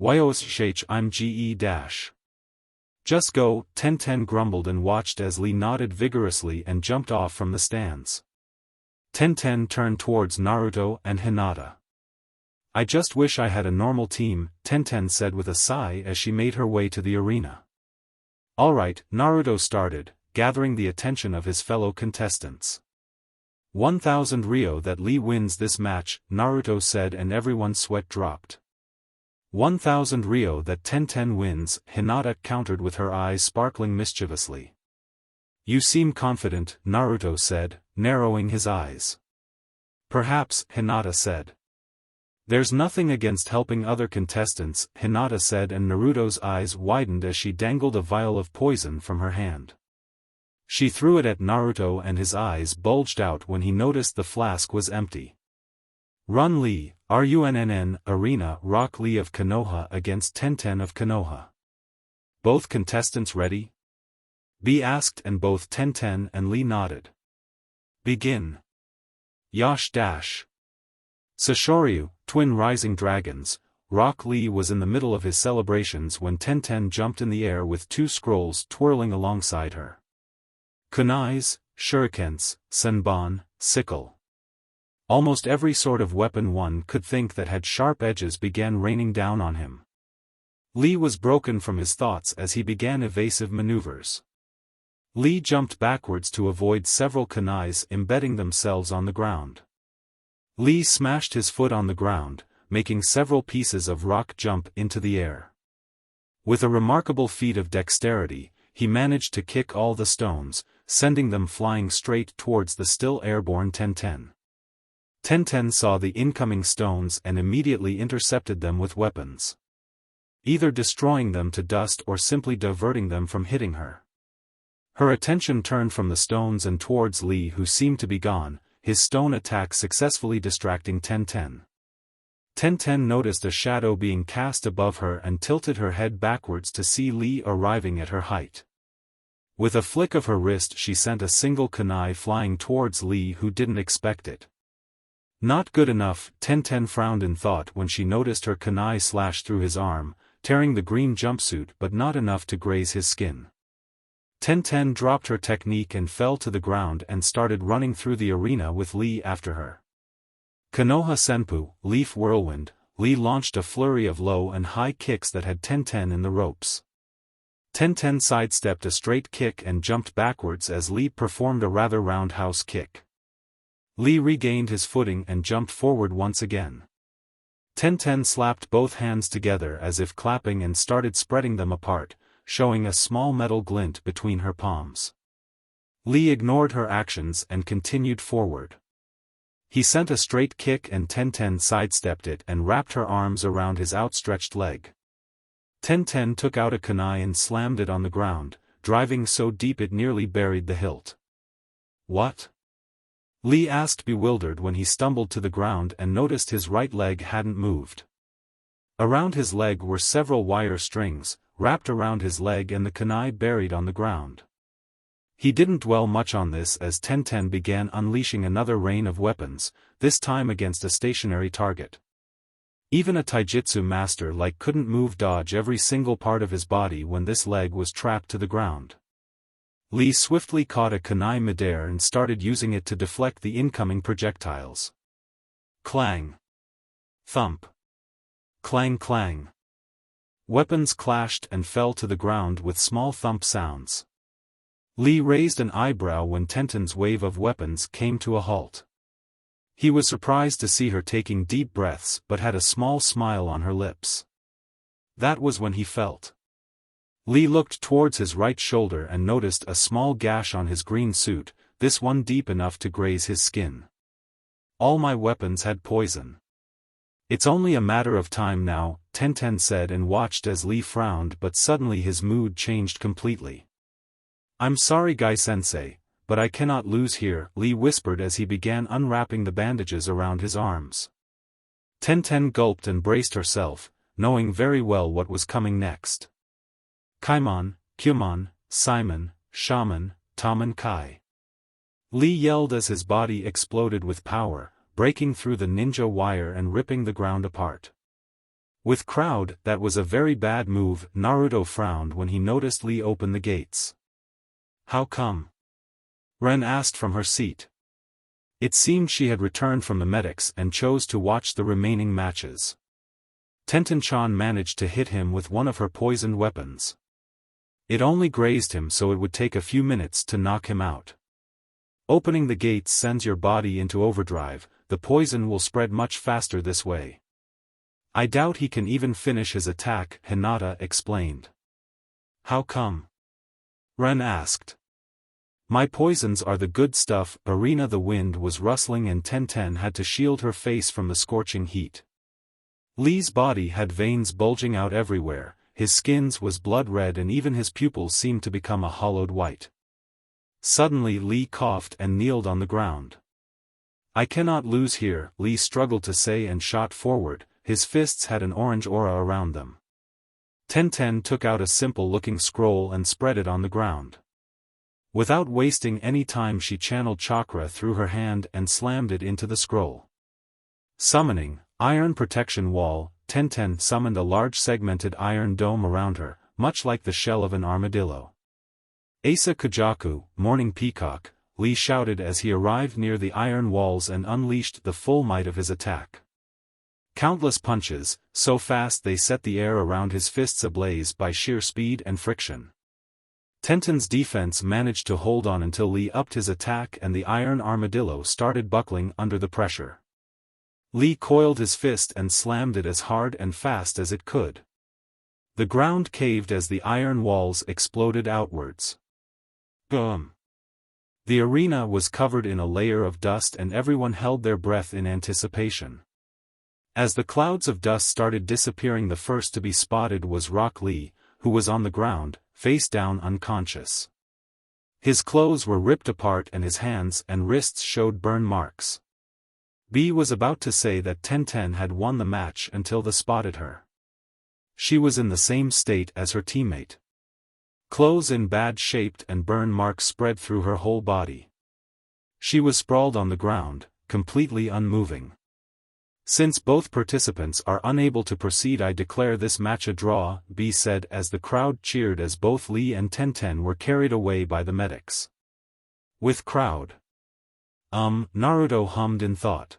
Oazid, I'm GE dash. Just go, Tenten grumbled and watched as Lee nodded vigorously and jumped off from the stands. Tenten turned towards Naruto and Hinata. I just wish I had a normal team, Tenten said with a sigh as she made her way to the arena. Alright, Naruto started, gathering the attention of his fellow contestants. 1,000 Rio that Lee wins this match, Naruto said, and everyone's sweat dropped. 1,000 Rio that Tenten wins, Hinata countered with her eyes sparkling mischievously. You seem confident, Naruto said, narrowing his eyes. Perhaps, Hinata said. There's nothing against helping other contestants, Hinata said, and Naruto's eyes widened as she dangled a vial of poison from her hand. She threw it at Naruto and his eyes bulged out when he noticed the flask was empty. Run Lee, RUNNN, Arena Rock Lee of Konoha against Tenten of Konoha. Both contestants ready? B asked and both Tenten and Lee nodded. Begin. Yash dash. Sashoryu, twin rising dragons. Rock Lee was in the middle of his celebrations when Tenten jumped in the air with two scrolls twirling alongside her. Kunais, shurikens, senbon, sickle. Almost every sort of weapon one could think that had sharp edges began raining down on him. Lee was broken from his thoughts as he began evasive maneuvers. Lee jumped backwards to avoid several kunais embedding themselves on the ground. Lee smashed his foot on the ground, making several pieces of rock jump into the air. With a remarkable feat of dexterity, he managed to kick all the stones, sending them flying straight towards the still airborne Tenten. Tenten saw the incoming stones and immediately intercepted them with weapons, either destroying them to dust or simply diverting them from hitting her. Her attention turned from the stones and towards Lee, who seemed to be gone, his stone attack successfully distracting Tenten. Tenten noticed a shadow being cast above her and tilted her head backwards to see Lee arriving at her height. With a flick of her wrist she sent a single kunai flying towards Lee, who didn't expect it. Not good enough, Tenten frowned in thought when she noticed her kunai slash through his arm, tearing the green jumpsuit, but not enough to graze his skin. Tenten dropped her technique and fell to the ground and started running through the arena with Lee after her. Konoha Senpu, Leaf Whirlwind, Lee launched a flurry of low and high kicks that had Tenten in the ropes. Tenten sidestepped a straight kick and jumped backwards as Lee performed a rather roundhouse kick. Lee regained his footing and jumped forward once again. Tenten slapped both hands together as if clapping and started spreading them apart, showing a small metal glint between her palms. Lee ignored her actions and continued forward. He sent a straight kick and Tenten sidestepped it and wrapped her arms around his outstretched leg. Tenten took out a kunai and slammed it on the ground, driving so deep it nearly buried the hilt. What? Lee asked, bewildered, when he stumbled to the ground and noticed his right leg hadn't moved. Around his leg were several wire strings, wrapped around his leg and the kunai buried on the ground. He didn't dwell much on this as Tenten began unleashing another rain of weapons, this time against a stationary target. Even a taijutsu master like couldn't move dodge every single part of his body when this leg was trapped to the ground. Lee swiftly caught a kunai midair and started using it to deflect the incoming projectiles. Clang. Thump. Clang clang. Weapons clashed and fell to the ground with small thump sounds. Lee raised an eyebrow when Tenten's wave of weapons came to a halt. He was surprised to see her taking deep breaths but had a small smile on her lips. That was when he felt. Lee looked towards his right shoulder and noticed a small gash on his green suit, this one deep enough to graze his skin. All my weapons had poison. It's only a matter of time now, Tenten said and watched as Lee frowned, but suddenly his mood changed completely. I'm sorry Guy-sensei, but I cannot lose here, Lee whispered as he began unwrapping the bandages around his arms. Tenten gulped and braced herself, knowing very well what was coming next. Kaimon, Kyumon, Simon, Shaman, Taman Kai. Lee yelled as his body exploded with power, breaking through the ninja wire and ripping the ground apart. With crowd, that was a very bad move, Naruto frowned when he noticed Lee open the gates. How come? Ren asked from her seat. It seemed she had returned from the medics and chose to watch the remaining matches. Tenten-chan managed to hit him with one of her poisoned weapons. It only grazed him, so it would take a few minutes to knock him out. Opening the gates sends your body into overdrive, the poison will spread much faster this way. I doubt he can even finish his attack, Hinata explained. How come? Ren asked. My poisons are the good stuff, Arena. The wind was rustling and Tenten had to shield her face from the scorching heat. Lee's body had veins bulging out everywhere, his skin was blood red and even his pupils seemed to become a hollowed white. Suddenly Lee coughed and kneeled on the ground. I cannot lose here, Lee struggled to say and shot forward. His fists had an orange aura around them. Tenten took out a simple-looking scroll and spread it on the ground. Without wasting any time she channeled chakra through her hand and slammed it into the scroll. Summoning, Iron Protection Wall, Tenten summoned a large segmented iron dome around her, much like the shell of an armadillo. Asa Kujaku, Morning Peacock, Lee shouted as he arrived near the iron walls and unleashed the full might of his attack. Countless punches, so fast they set the air around his fists ablaze by sheer speed and friction. Tenten's defense managed to hold on until Lee upped his attack and the iron armadillo started buckling under the pressure. Lee coiled his fist and slammed it as hard and fast as it could. The ground caved as the iron walls exploded outwards. Boom! The arena was covered in a layer of dust and everyone held their breath in anticipation. As the clouds of dust started disappearing, the first to be spotted was Rock Lee, who was on the ground, face down unconscious. His clothes were ripped apart and his hands and wrists showed burn marks. B was about to say that Tenten had won the match until they spotted her. She was in the same state as her teammate. Clothes in bad shape and burn marks spread through her whole body. She was sprawled on the ground, completely unmoving. Since both participants are unable to proceed, I declare this match a draw, B said as the crowd cheered as both Lee and Tenten were carried away by the medics. With crowd. Naruto hummed in thought.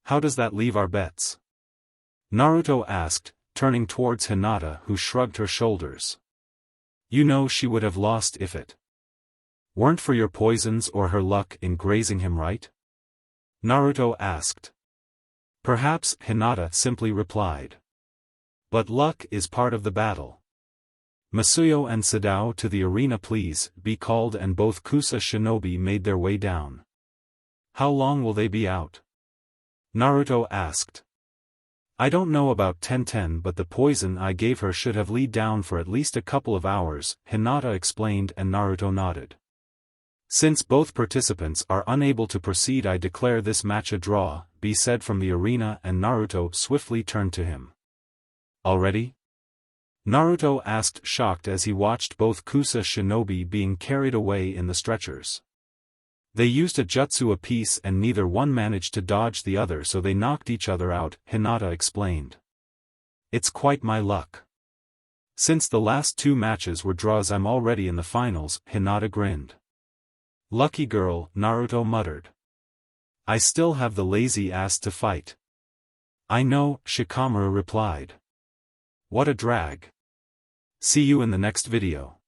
How does that leave our bets? Naruto asked, turning towards Hinata, who shrugged her shoulders. You know she would have lost if it weren't for your poisons or her luck in grazing him, right? Naruto asked. Perhaps, Hinata simply replied. But luck is part of the battle. Masuyo and Sadao to the arena please, be called, and both Kusa shinobi made their way down. How long will they be out? Naruto asked. I don't know about Tenten, but the poison I gave her should have laid down for at least a couple of hours, Hinata explained, and Naruto nodded. Since both participants are unable to proceed, I declare this match a draw, B said from the arena, and Naruto swiftly turned to him. Already? Naruto asked, shocked as he watched both Kusa shinobi being carried away in the stretchers. They used a jutsu apiece and neither one managed to dodge the other, so they knocked each other out, Hinata explained. It's quite my luck. Since the last two matches were draws, I'm already in the finals, Hinata grinned. Lucky girl, Naruto muttered. I still have the lazy ass to fight. I know, Shikamaru replied. What a drag. See you in the next video.